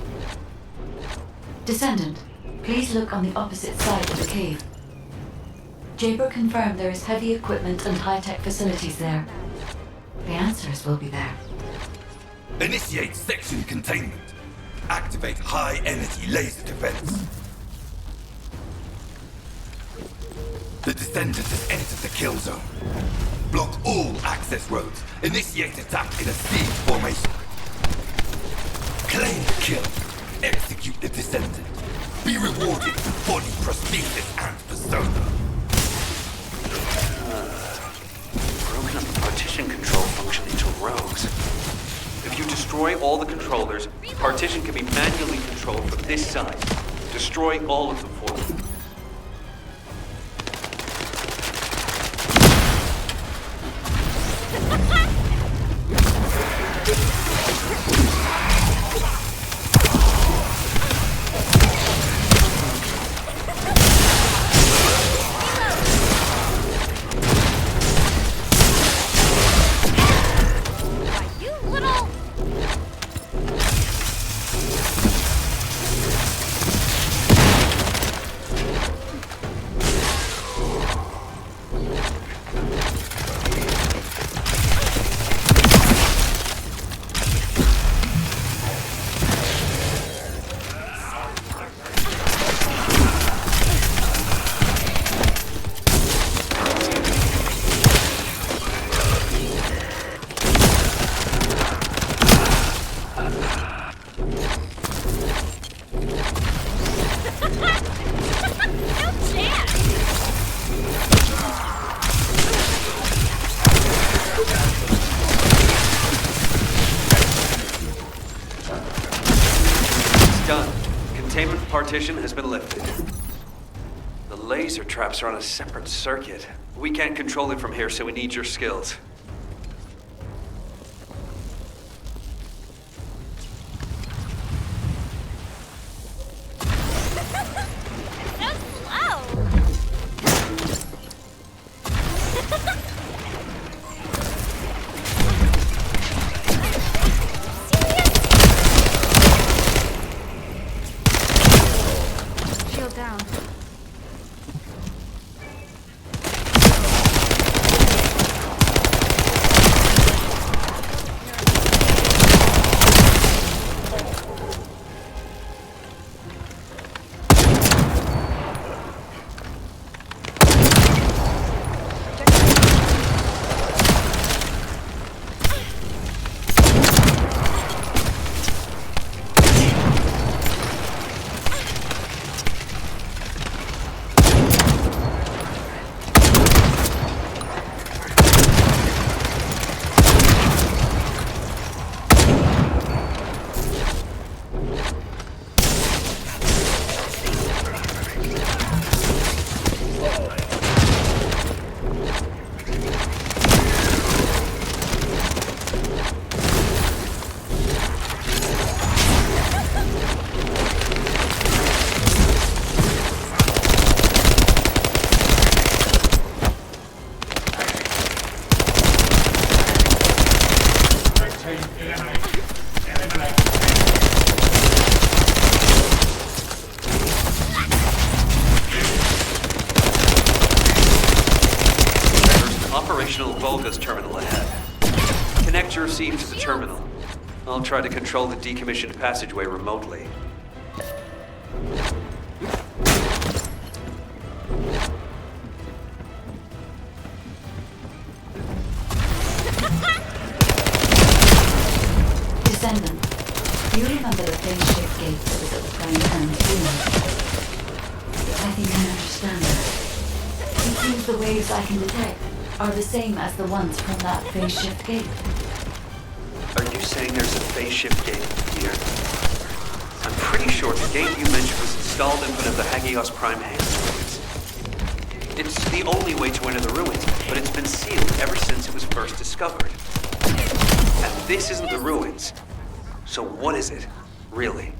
Descendant, please look on the opposite side of the cave. Jaber confirmed there is heavy equipment and high-tech facilities there. The answers will be there. Initiate section containment. Activate high-energy laser defense. The Descendant has entered the kill zone. Block all access roads. Initiate attack in a siege formation. Claim the kill. Execute the Descendant. Be rewarded with body prosthesis and persona. Broken up the partition control function into rows. If you destroy all the controllers, the partition can be manually controlled from this side. Destroy all of them for me. Partition has been lifted. The laser traps are on a separate circuit. We can't control it from here, so we need your skills. Operational Vulgus terminal ahead. Connect your receive to the terminal. I'll try to control the decommissioned passageway remotely. Descendant, do you remember the plane-shaped gate that was at the prime end? think I understand that. It seems the waves I can detect are the same as the ones from that phase shift gate. Are you saying there's a phase shift gate here? I'm pretty sure the gate you mentioned was installed in front of the Hagios Prime hands. It's the only way to enter the ruins, but it's been sealed ever since it was first discovered. And this isn't the ruins. So what is it, really?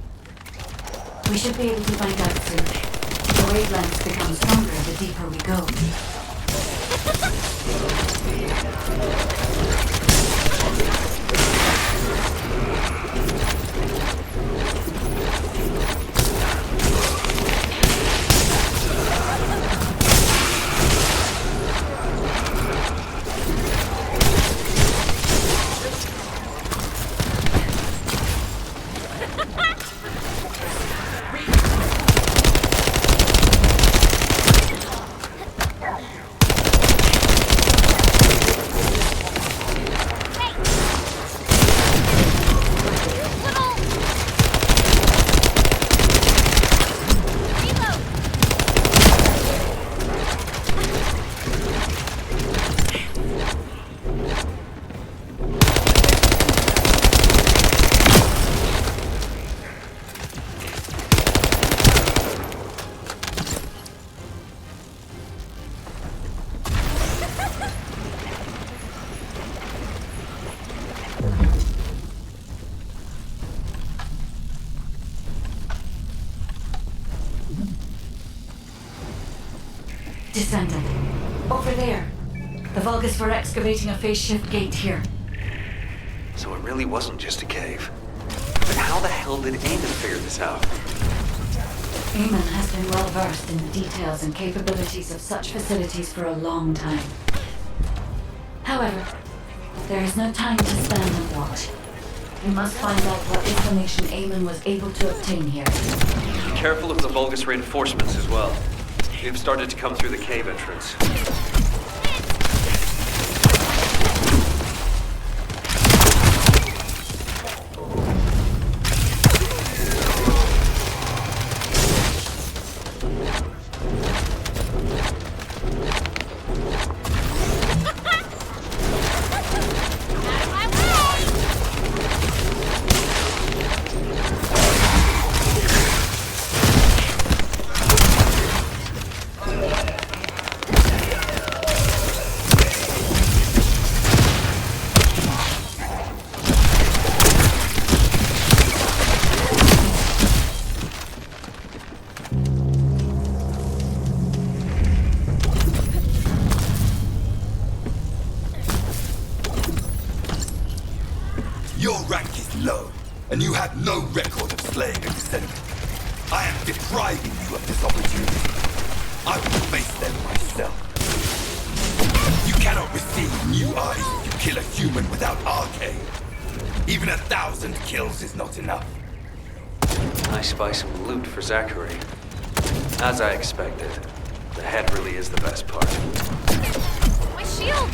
We should be able to find out soon. The wavelengths become stronger the deeper we go. Descendant. Over there. The Vulgus were excavating a phase shift gate here. So it really wasn't just a cave. But how the hell did Eamon figure this out? Eamon has been well versed in the details and capabilities of such facilities for a long time. However, there is no time to stand and watch. We must find out what information Eamon was able to obtain here. Be careful of the Vulgus reinforcements as well. They've started to come through the cave entrance. Your rank is low, and you have no record of slaying a descendant. I am depriving you of this opportunity. I will face them myself. You cannot receive new eyes if you kill a human without arcane. Even 1,000 kills is not enough. I spy some loot for Zachary. As I expected, the head really is the best part. My shield!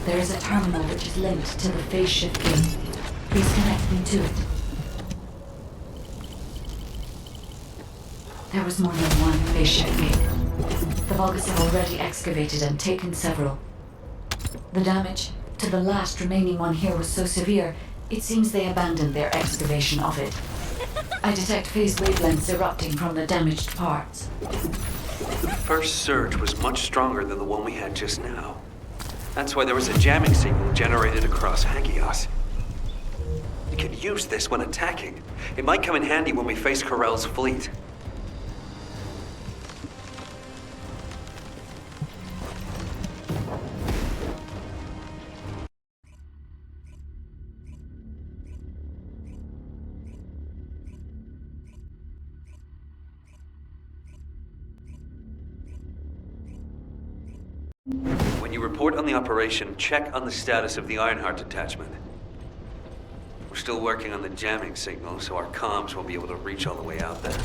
There is a terminal which is linked to the phase shift gate. Please connect me to it. There was more than one phase shift gate. The Vulgus have already excavated and taken several. The damage to the last remaining one here was so severe, it seems they abandoned their excavation of it. I detect phase wavelengths erupting from the damaged parts. The first surge was much stronger than the one we had just now. That's why there was a jamming signal generated across Hagios. You could use this when attacking. It might come in handy when we face Corell's fleet. When you report on the operation, check on the status of the Ironheart detachment. We're still working on the jamming signal, so our comms won't be able to reach all the way out there.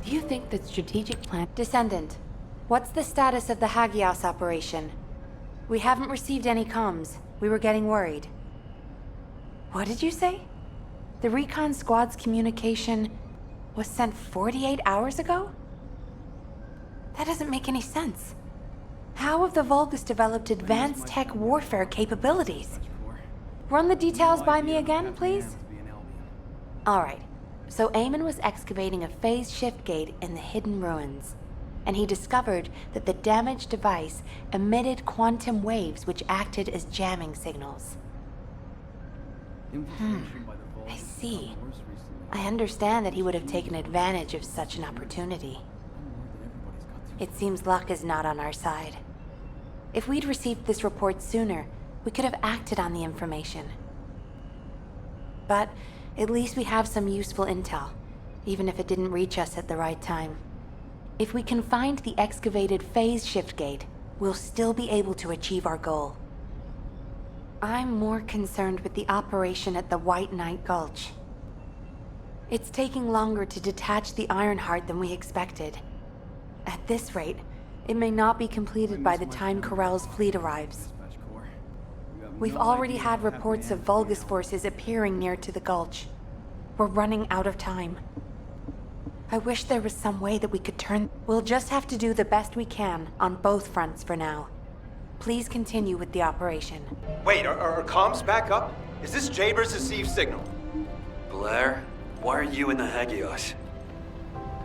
Do you think that strategic plan... Descendant, what's the status of the Hagios operation? We haven't received any comms. We were getting worried. What did you say? The recon squad's communication was sent 48 hours ago? That doesn't make any sense. How have the Vulgus developed advanced tech warfare capabilities? Run the details by me again, please? Alright, so Eamon was excavating a phase shift gate in the hidden ruins, and he discovered that the damaged device emitted quantum waves which acted as jamming signals. I see. I understand that he would have taken advantage of such an opportunity. It seems luck is not on our side. If we'd received this report sooner, we could have acted on the information. But at least we have some useful intel, even if it didn't reach us at the right time. If we can find the excavated phase shift gate, we'll still be able to achieve our goal. I'm more concerned with the operation at the White Knight Gulch. It's taking longer to detach the Ironheart than we expected. At this rate, it may not be completed by the time Corell's fleet arrives. We've already had reports of Vulgus forces appearing near to the gulch. We're running out of time. I wish there was some way that we could turn... We'll just have to do the best we can on both fronts for now. Please continue with the operation. Wait, are comms back up? Is this Jaber's received signal? Blair, why are you in the Hagios?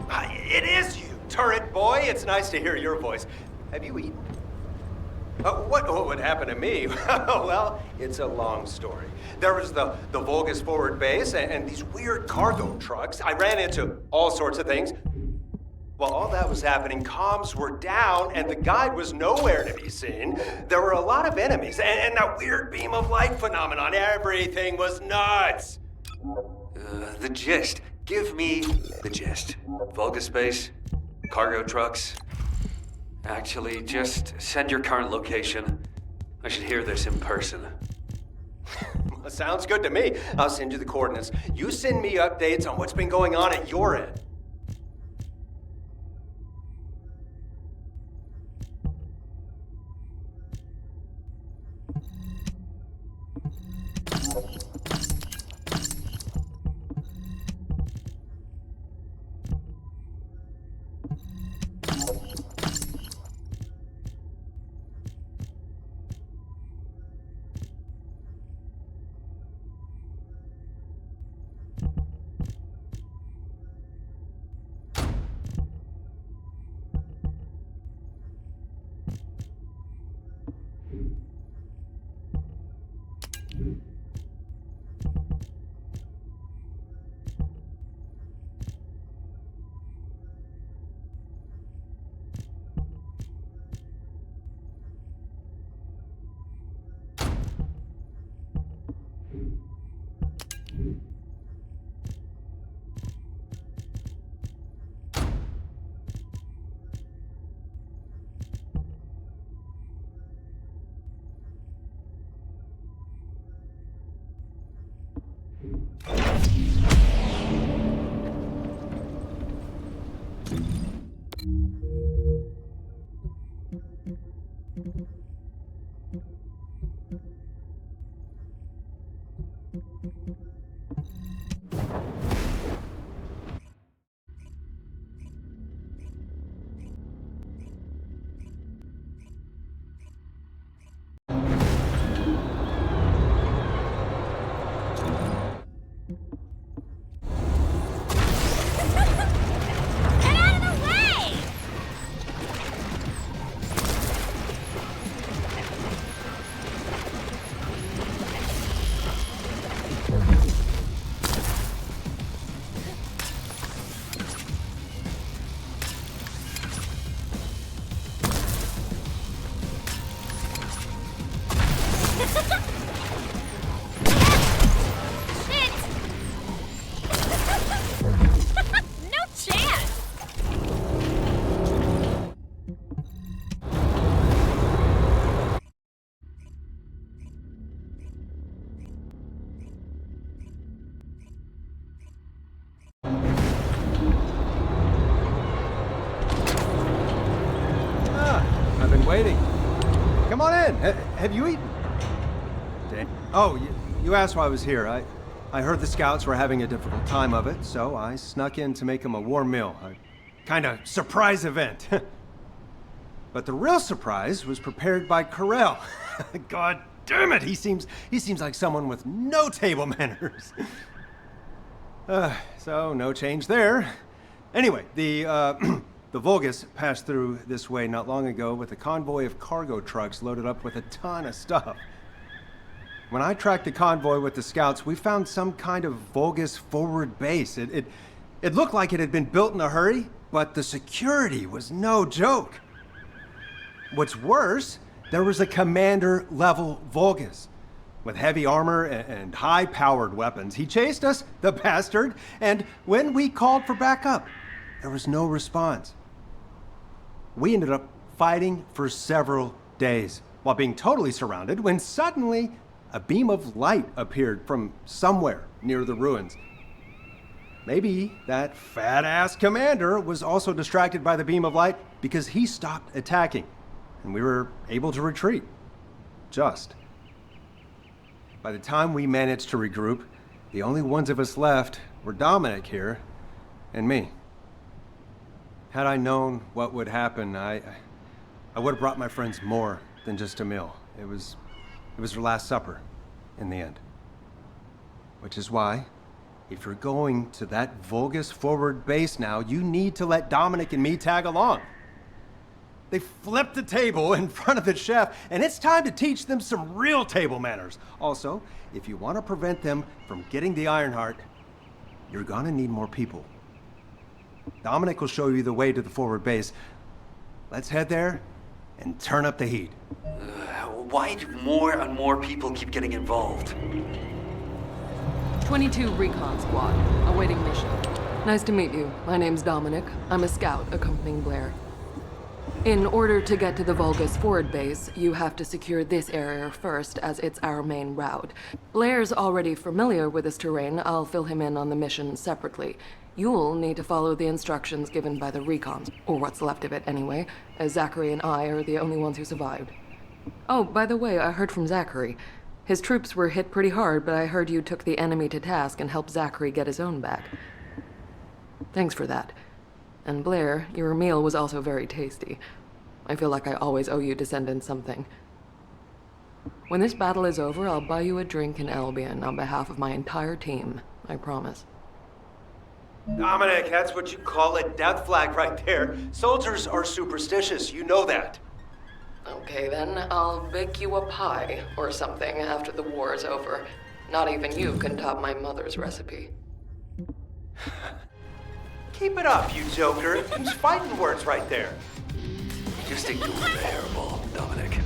It is you, turret boy. It's nice to hear your voice. Have you eaten? What would happen to me? Well, it's a long story. There was the Vulgus forward base and these weird cargo trucks. I ran into all sorts of things. While all that was happening, comms were down and the guide was nowhere to be seen. There were a lot of enemies and that weird beam of light phenomenon. Everything was nuts. the gist. Give me the gist. Vulgus base? Cargo trucks? Actually, just send your current location. I should hear this in person. Sounds good to me. I'll send you the coordinates. You send me updates on what's been going on at your end. I've been waiting. Come on in. Have you eaten? Oh, you asked why I was here. I heard the scouts were having a difficult time of it, so I snuck in to make them a warm meal. A kind of surprise event. But the real surprise was prepared by Corell. God damn it, he seems like someone with no table manners. So no change there. Anyway, the Vulgus passed through this way not long ago with a convoy of cargo trucks loaded up with a ton of stuff. When I tracked the convoy with the scouts, we found some kind of Vulgus forward base. It looked like it had been built in a hurry, but the security was no joke. What's worse, there was a commander-level Vulgus with heavy armor and high-powered weapons. He chased us, the bastard, and when we called for backup, there was no response. We ended up fighting for several days while being totally surrounded when suddenly a beam of light appeared from somewhere near the ruins. Maybe that fat-ass commander was also distracted by the beam of light because he stopped attacking, and we were able to retreat. Just. By the time we managed to regroup, the only ones of us left were Dominic here and me. Had I known what would happen, I would have brought my friends more than just a meal. It was their last supper, in the end. Which is why, if you're going to that Vulgus forward base now, you need to let Dominic and me tag along. They flipped the table in front of the chef, and it's time to teach them some real table manners. Also, if you want to prevent them from getting the Ironheart, you're gonna need more people. Dominic will show you the way to the forward base. Let's head there and turn up the heat. Why do more and more people keep getting involved? 22 Recon Squad, awaiting mission. Nice to meet you. My name's Dominic. I'm a scout accompanying Blair. In order to get to the Vulgus forward base, you have to secure this area first, as it's our main route. Blair's already familiar with this terrain. I'll fill him in on the mission separately. You'll need to follow the instructions given by the recons, or what's left of it anyway, as Zachary and I are the only ones who survived. Oh, by the way, I heard from Zachary. His troops were hit pretty hard, but I heard you took the enemy to task and helped Zachary get his own back. Thanks for that. And Blair, your meal was also very tasty. I feel like I always owe you Descendant something. When this battle is over, I'll buy you a drink in Albion on behalf of my entire team. I promise. Dominic, that's what you call a death flag right there. Soldiers are superstitious, you know that. Okay then, I'll bake you a pie or something after the war is over. Not even you can top my mother's recipe. Keep it up, you joker. Them's fighting words right there. Just ignore the hairball, Dominic.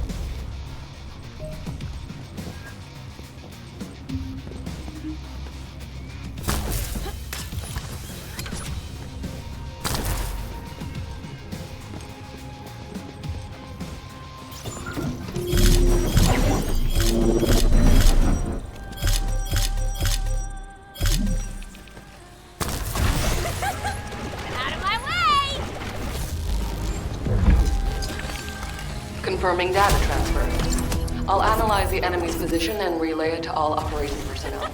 Confirming data transfer. I'll analyze the enemy's position and relay it to all operation personnel.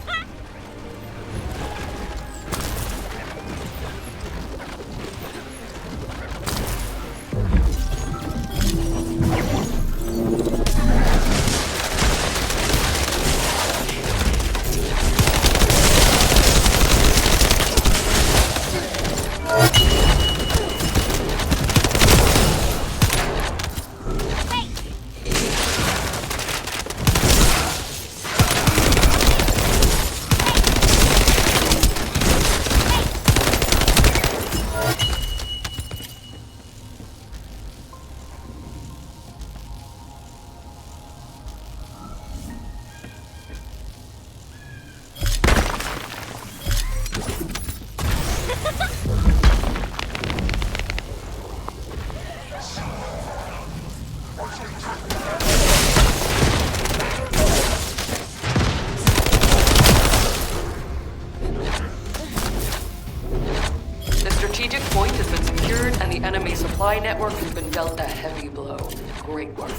Supply network has been dealt a heavy blow. Great work.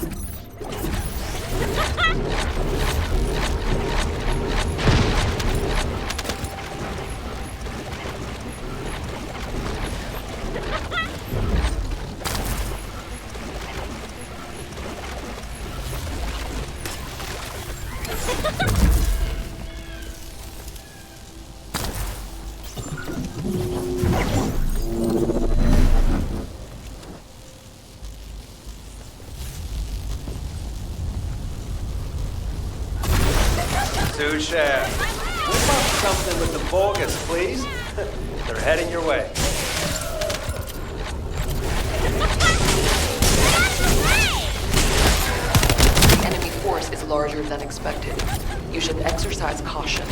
Touche. Whip up something with the Vulgus, please. They're heading your way. The enemy force is larger than expected. You should exercise caution.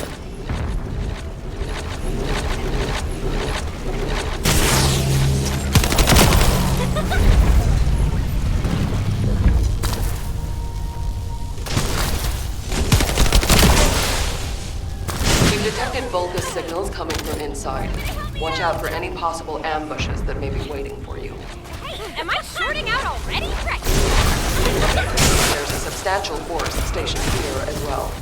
Detected Vulgus signals coming from inside. Watch out for any possible ambushes that may be waiting for you. Hey, am I shorting out already? Right. There's a substantial force stationed here as well.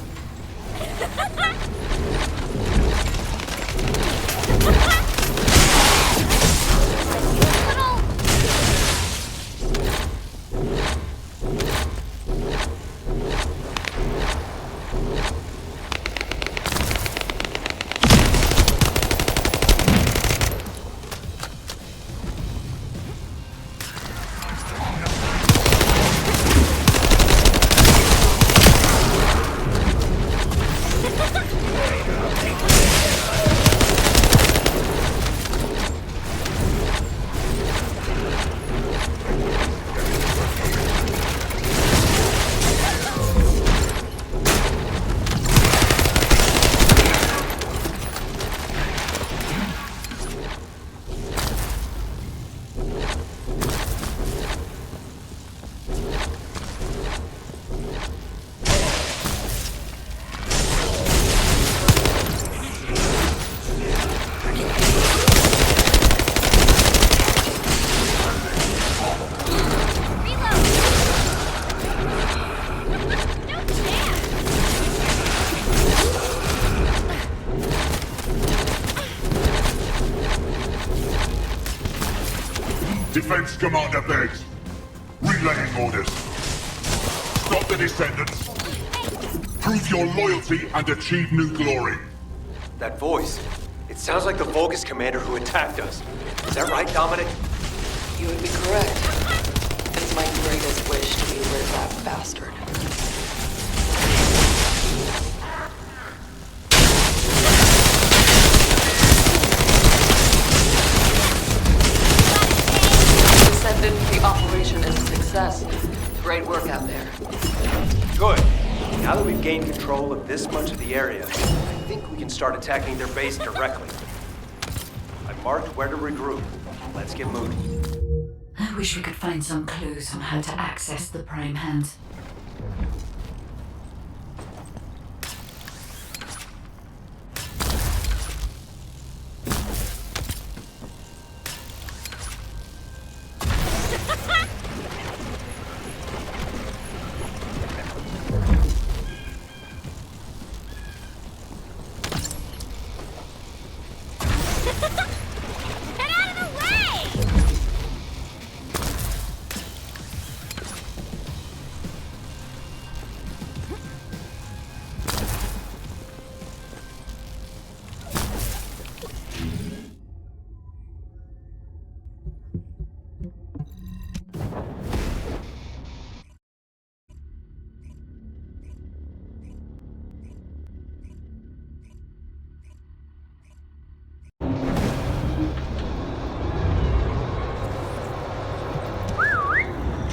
Defense Commander begs. Relaying orders. Stop the Descendants. Prove your loyalty and achieve new glory. That voice. It sounds like the Vulgus commander who attacked us. Is that right, Dominic? You would be correct. It's my greatest wish to be rid of that bastard. Descendant, the operation is a success. Great work out there. Good. Now that we've gained control of this much of the area, I think we can start attacking their base directly. I've marked where to regroup. Let's get moving. I wish we could find some clues on how to access the Prime Hands.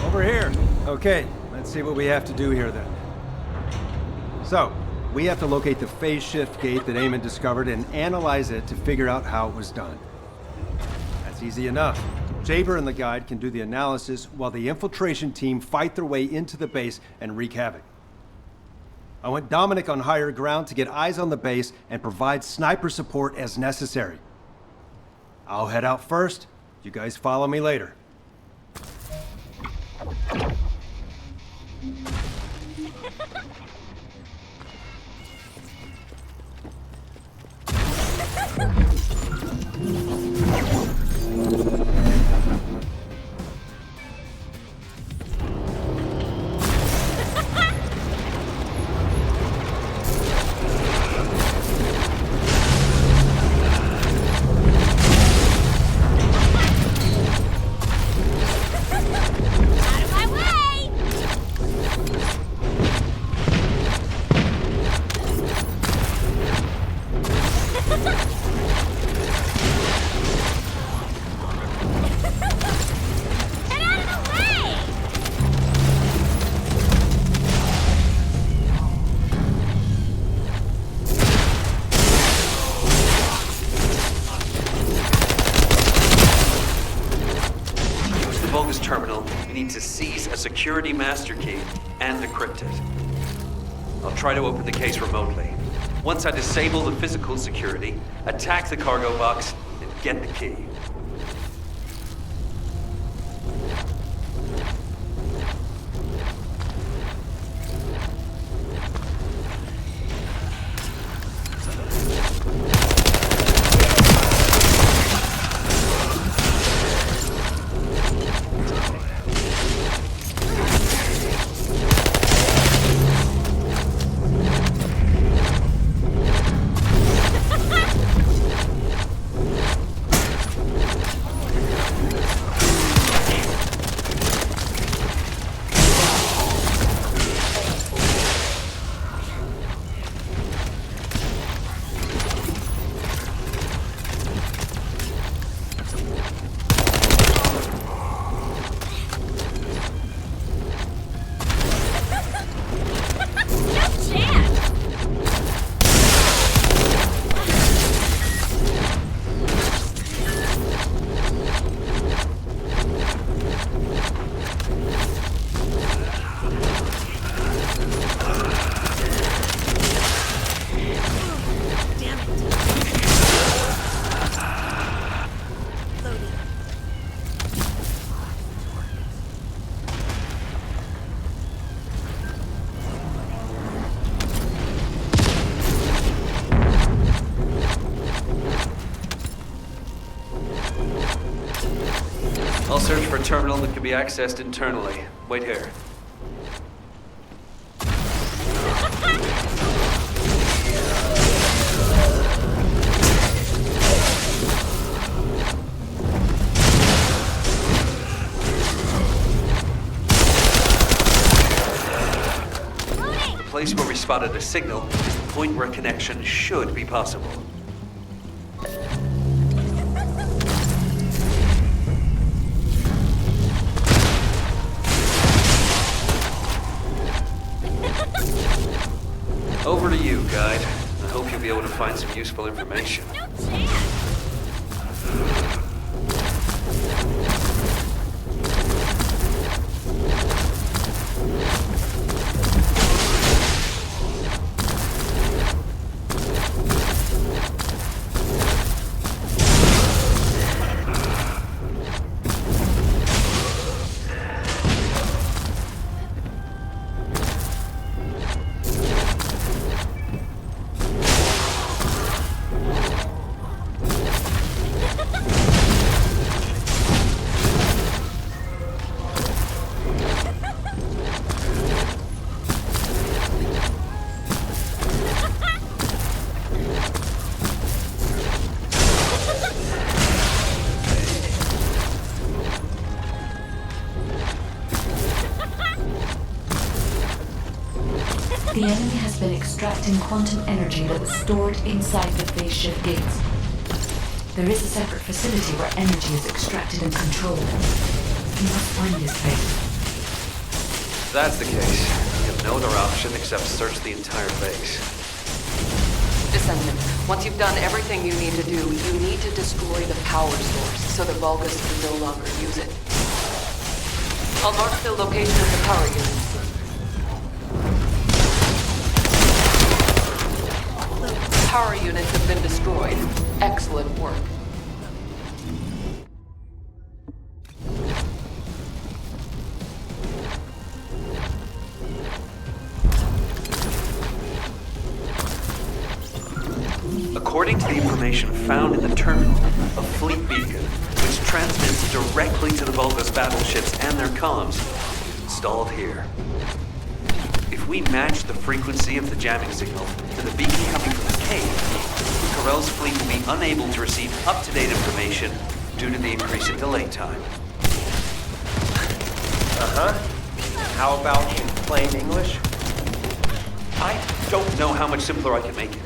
Over here. Okay, let's see what we have to do here then. So, we have to locate the phase shift gate that Eamon discovered and analyze it to figure out how it was done. That's easy enough. Jaber and the guide can do the analysis while the infiltration team fight their way into the base and wreak havoc. I want Dominic on higher ground to get eyes on the base and provide sniper support as necessary. I'll head out first. You guys follow me later. Terminal, we need to seize a security master key and decrypt it. I'll try to open the case remotely. Once I disable the physical security, attack the cargo box, and get the key. I'll search for a terminal that can be accessed internally. Wait here. The place where we spotted a signal is the point where a connection should be possible. Over to you, guide. I hope you'll be able to find some useful information. The enemy has been extracting quantum energy that was stored inside the phase shift gates. There is a separate facility where energy is extracted and controlled. You must find this place. If that's the case, we have no other option except search the entire base. Descendant, once you've done everything you need to do, you need to destroy the power source so that Vulgus can no longer use it. I'll mark the location of the power unit. Power units have been destroyed. Excellent work. According to the information found in the terminal, a fleet beacon, which transmits directly to the Vulgus battleships and their comms, installed here. If we match the frequency of the jamming signal to the beacon coming from the cave, Corell's fleet will be unable to receive up-to-date information due to the increase in delay time. Uh-huh. How about in plain English? I don't know how much simpler I can make it.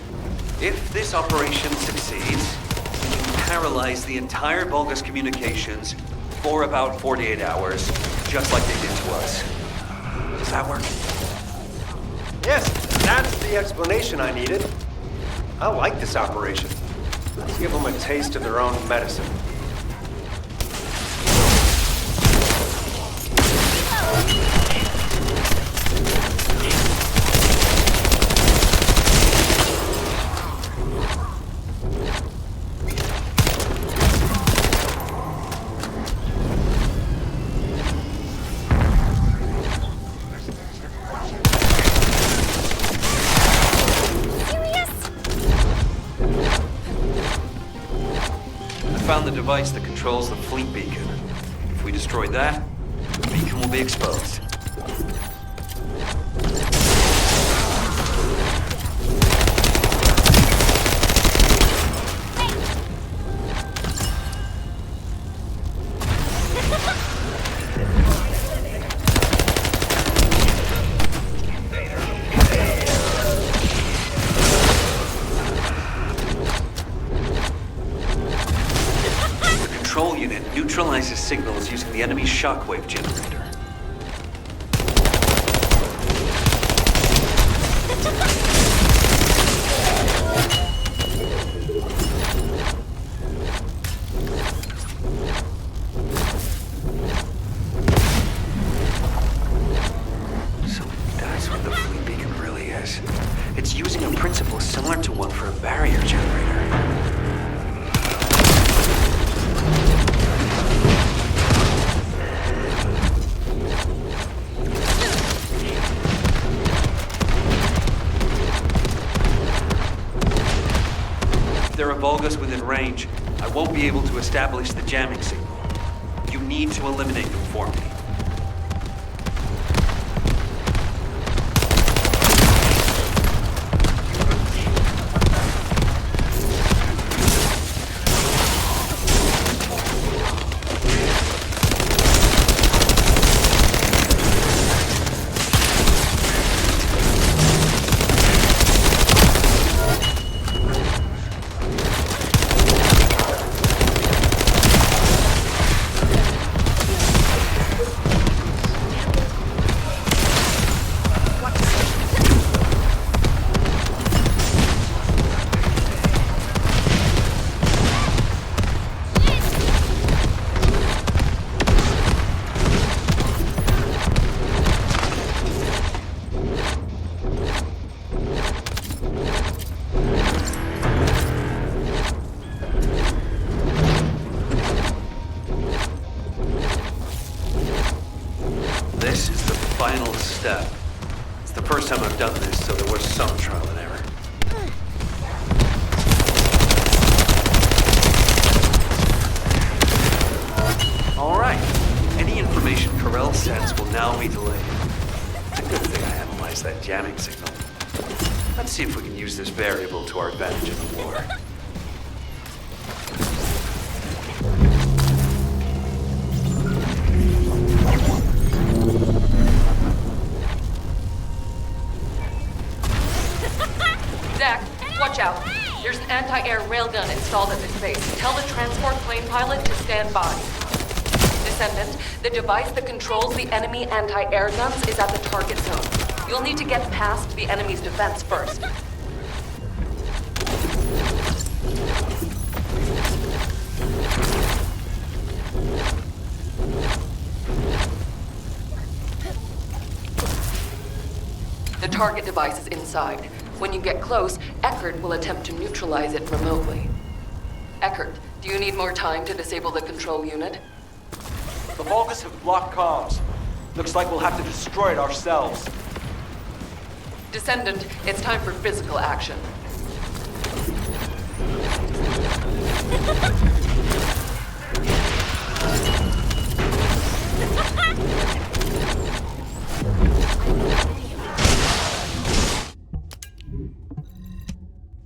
If this operation succeeds, we can paralyze the entire Vulgus communications for about 48 hours, just like they did to us. Does that work? Yes, that's the explanation I needed. I like this operation. Let's give them a taste of their own medicine. Found the device that controls the fleet beacon. If we destroy that, the beacon will be exposed. Control unit neutralizes signals using the enemy's shockwave generator. So that's what the fleet beacon really is. It's using a principle similar to one for a barrier generator. If there are Vulgus within range, I won't be able to establish the jamming signal. you need to eliminate them for me. This is the final step. It's the first time I've done this, so there was some trial and error. Alright. Any information Corell sends will now be delayed. It's a good thing I analyzed that jamming signal. Let's see if we can use this variable to our advantage in the war. Zach, watch out. There's an anti-air railgun installed at this base. Tell the transport plane pilot to stand by. Descendant, the device that controls the enemy anti-air guns is at the target zone. You'll need to get past the enemy's defense first. The target device is inside. When you get close, Eckert will attempt to neutralize it remotely. Eckert, do you need more time to disable the control unit? The Vulgus have blocked comms. Looks like we'll have to destroy it ourselves. Descendant, it's time for physical action.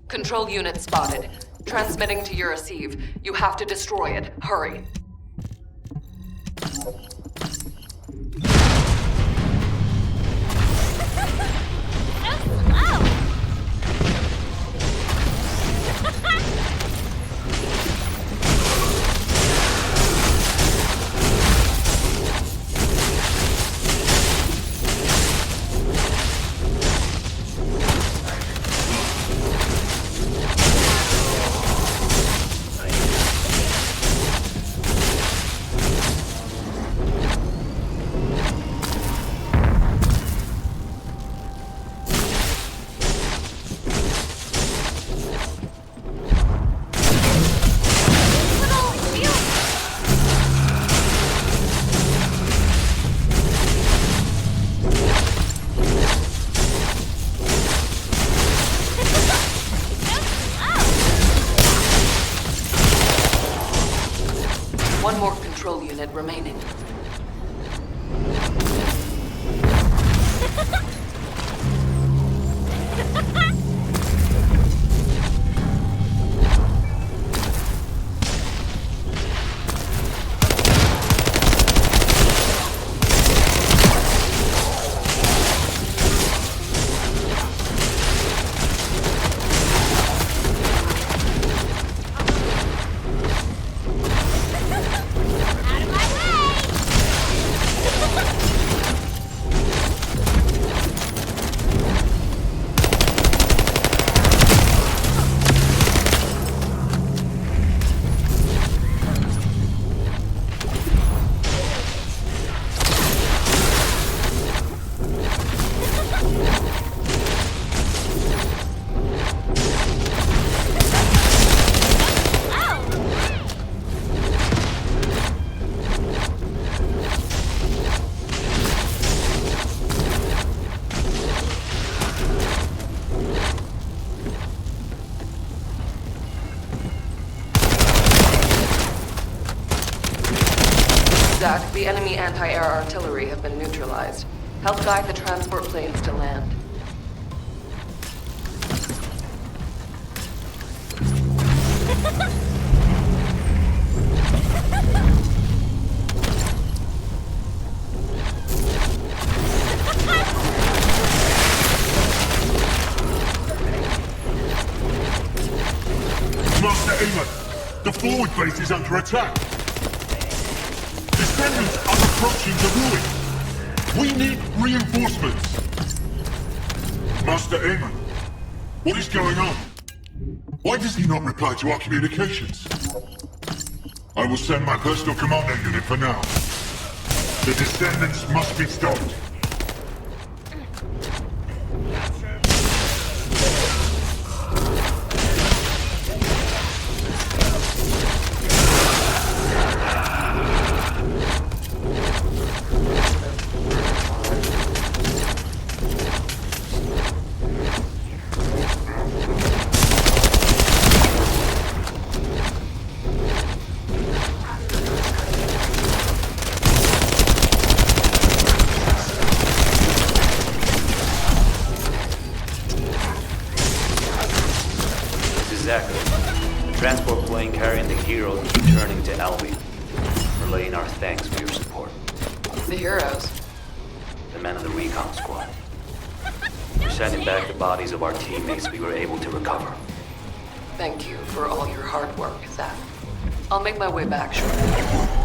Control unit spotted. Transmitting to your receive. You have to destroy it. Hurry. One more control unit remaining. Zach, the enemy anti-air artillery have been neutralized. Help guide the transport planes to land. Master Aemon, the forward base is under attack. Descendants are approaching the ruin. We need reinforcements. Master Aemon, what is going on? Why does he not reply to our communications? I will send my personal commander unit for now. The Descendants must be stopped. Transport plane carrying the heroes is returning to Albion. Relaying our thanks for your support. The heroes? The men of the recon squad. We're sending back the bodies of our teammates we were able to recover. Thank you for all your hard work, Zach. I'll make my way back shortly.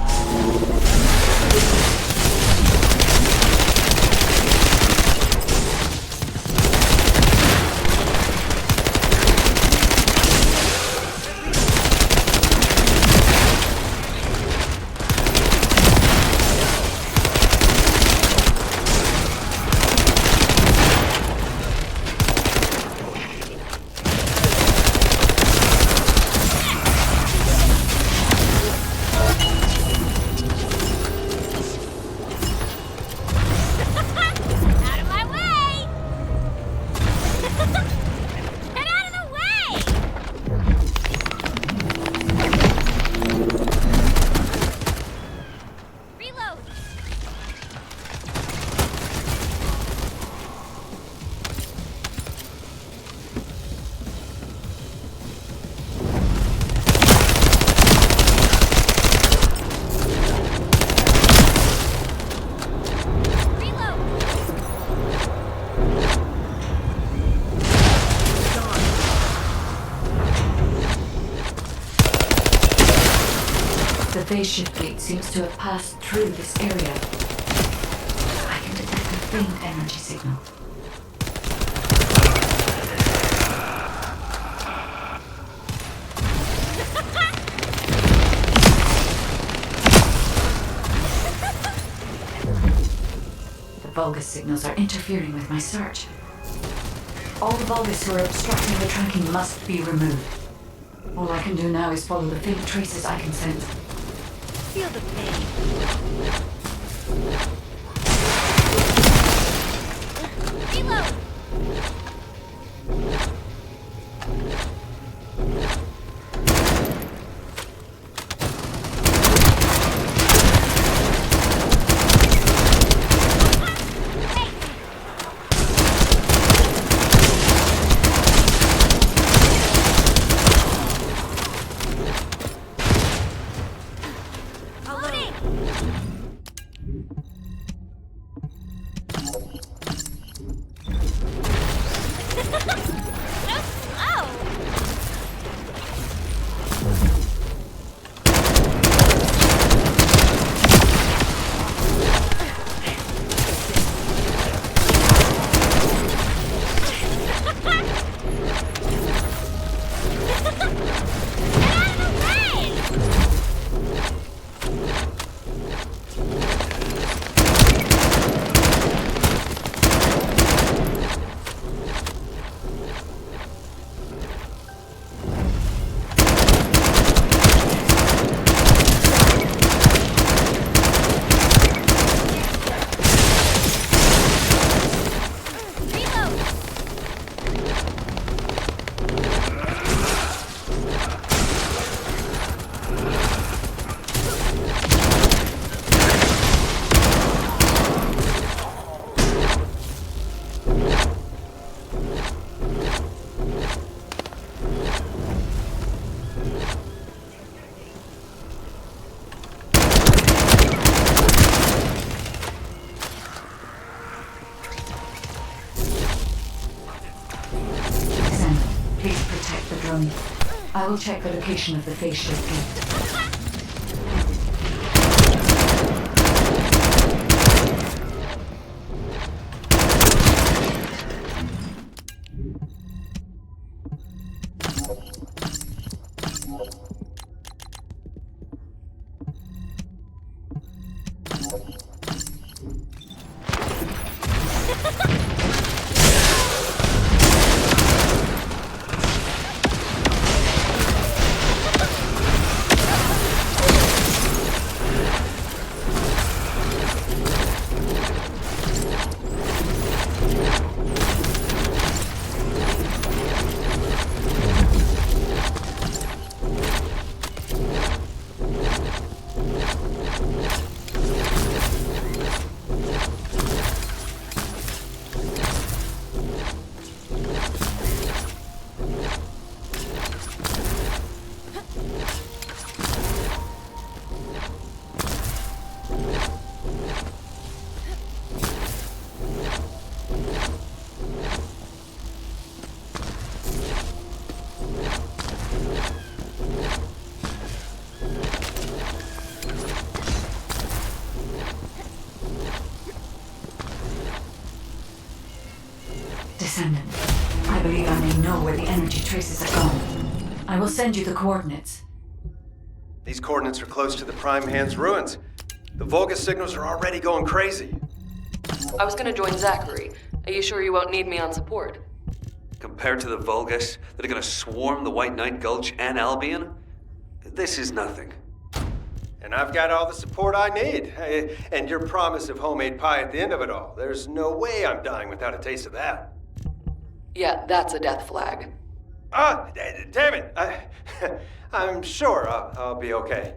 The phase shift gate seems to have passed through this area. I can detect a faint energy signal. The Vulgus signals are interfering with my search. All the Vulgus who are obstructing the tracking must be removed. All I can do now is follow the faint traces I can sense. Feel the pain. Reload! I will check the location of the phase shift gate. Descendant, I believe I may know where the energy traces are gone. I will send you the coordinates. These coordinates are close to the Prime Hand's ruins. The Vulgus signals are already going crazy. I was gonna join Zachary. Are you sure you won't need me on support? Compared to the Vulgus that are gonna swarm the White Knight Gulch and Albion, this is nothing. And I've got all the support I need. And your promise of homemade pie at the end of it all. There's no way I'm dying without a taste of that. Yeah, that's a death flag. Damn it! I'm sure I'll be okay.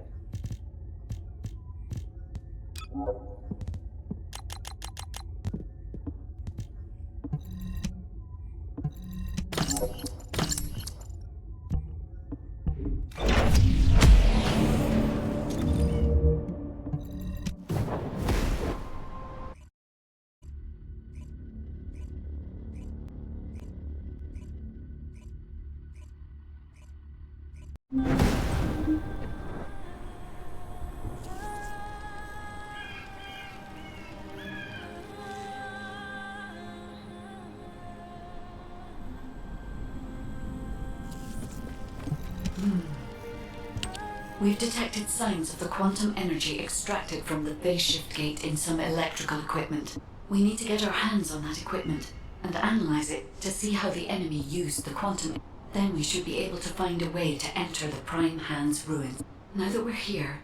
We've detected signs of the quantum energy extracted from the phase shift gate in some electrical equipment. We need to get our hands on that equipment and analyze it to see how the enemy used the quantum. Then we should be able to find a way to enter the Prime Hand's ruins. Now that we're here,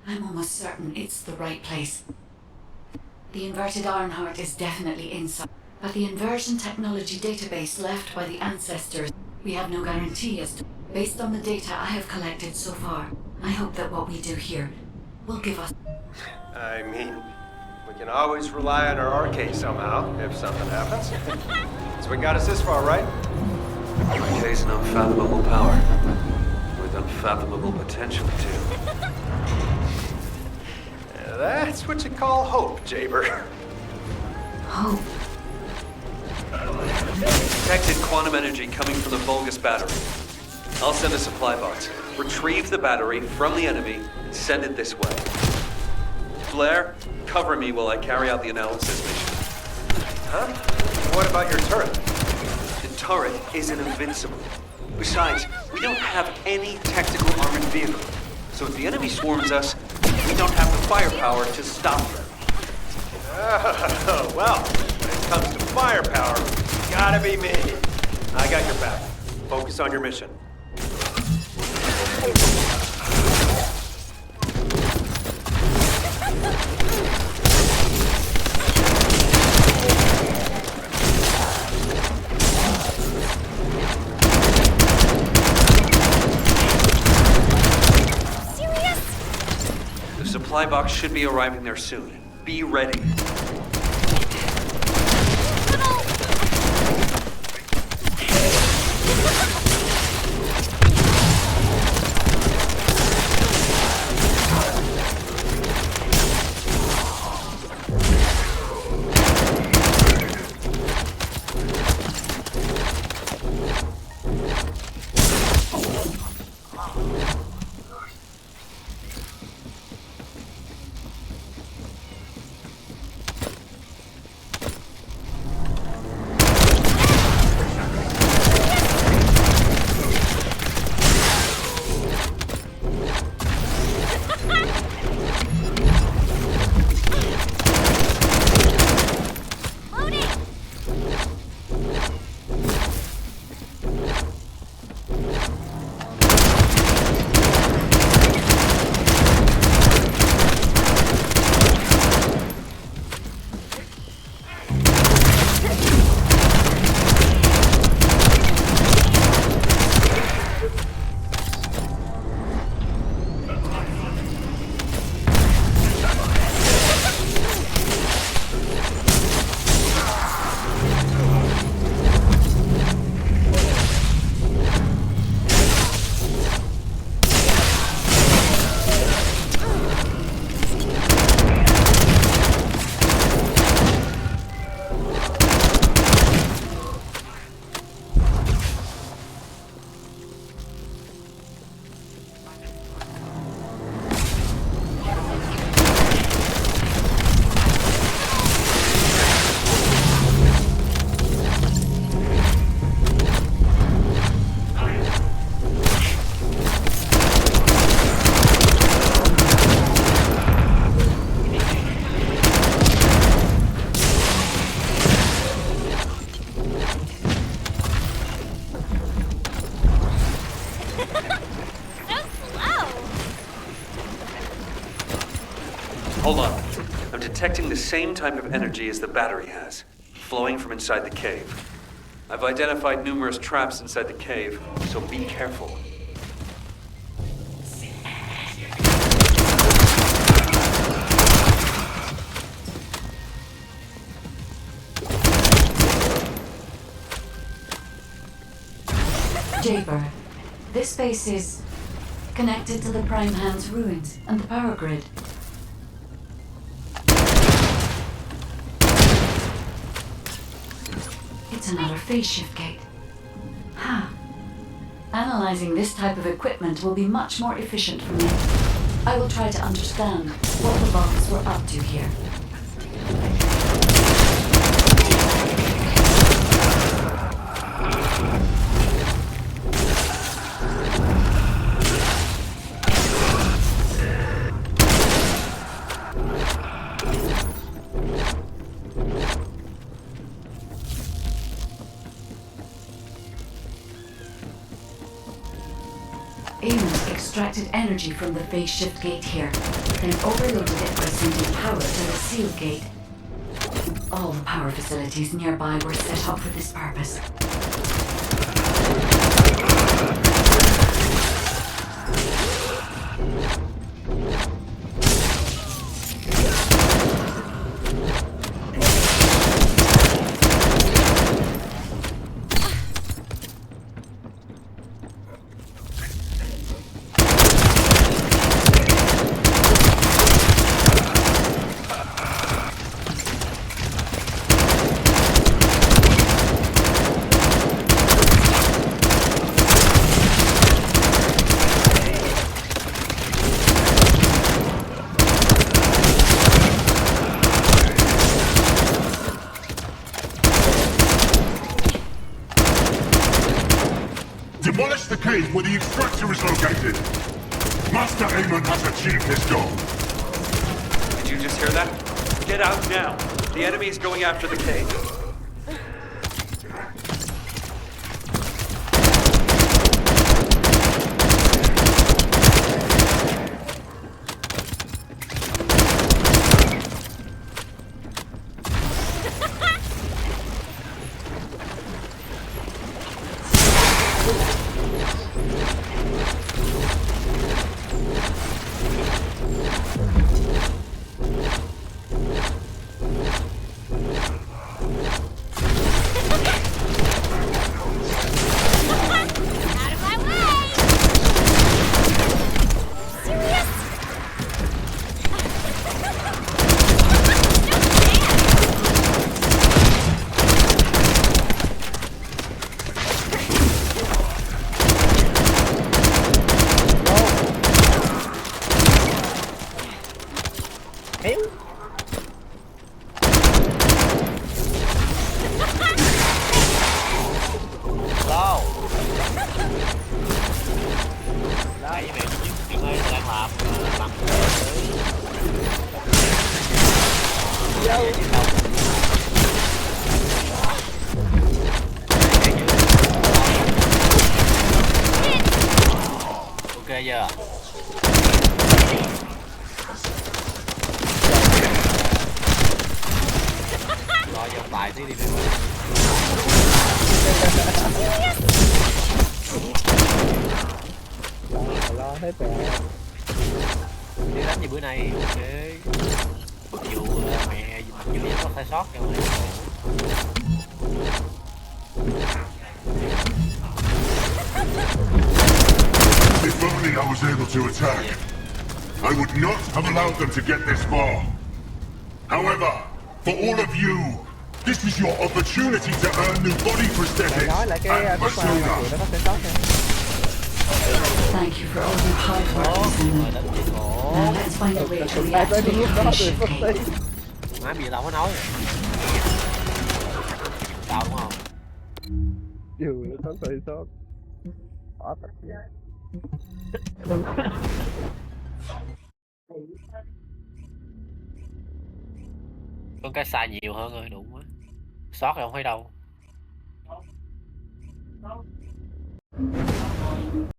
I'm almost certain it's the right place. The inverted Ironheart is definitely inside, but the inversion technology database left by the ancestors, we have no guarantee as to. Based on the data I have collected so far, I hope that what we do here will give us... I mean, we can always rely on our arcade somehow, if something happens. So we got us this far, right? Arcade's an unfathomable power, with unfathomable potential, too. That's what you call hope, Jaber. Hope? Detected quantum energy coming from the Vulgus battery. I'll send a supply box. Retrieve the battery from the enemy and send it this way. Blair, cover me while I carry out the analysis mission. Huh? What about your turret? The turret isn't invincible. Besides, we don't have any technical armored vehicle. So if the enemy swarms us, we don't have the firepower to stop them. Well, when it comes to firepower, it's gotta be me. I got your back. Focus on your mission. The supply box should be arriving there soon. Be ready. Hold on. I'm detecting the same type of energy as the battery has, flowing from inside the cave. I've identified numerous traps inside the cave, so be careful. Jaber, this space is connected to the Prime Hand's ruins and the power grid. It's another phase shift gate. Huh. Analyzing this type of equipment will be much more efficient for me. I will try to understand what the Vulcans were up to here. Amos extracted energy from the phase shift gate here, then overloaded it by sending power to the sealed gate. All the power facilities nearby were set up for this purpose. Demolish the cave where the extractor is located. Master Amon has achieved his goal. Did you just hear that? Get out now. The enemy is going after the cave. Ok chưa? Rồi giờ tại tí đi. Lo thấy bè. Đi đánh gì bữa nay? Ok. Mặc dù mẹ dữ liệu có sai sót nhưng mà If only I was able to attack. I would not have allowed them to get this far. However, for all of you, this is your opportunity to earn new body prosthetics Nói lại cái and khúc mà persona. nó có sai sót nha. Thank you for all your hard work, Descendant. Now let's find a way to reactivate the phase shift gate. má bị tao có nói. Tao đúng không? Dù nó có sai sót. Bỏ thật ra. Con cái sai nhiều hơn rồi đúng quá. Sót rồi không thấy đâu.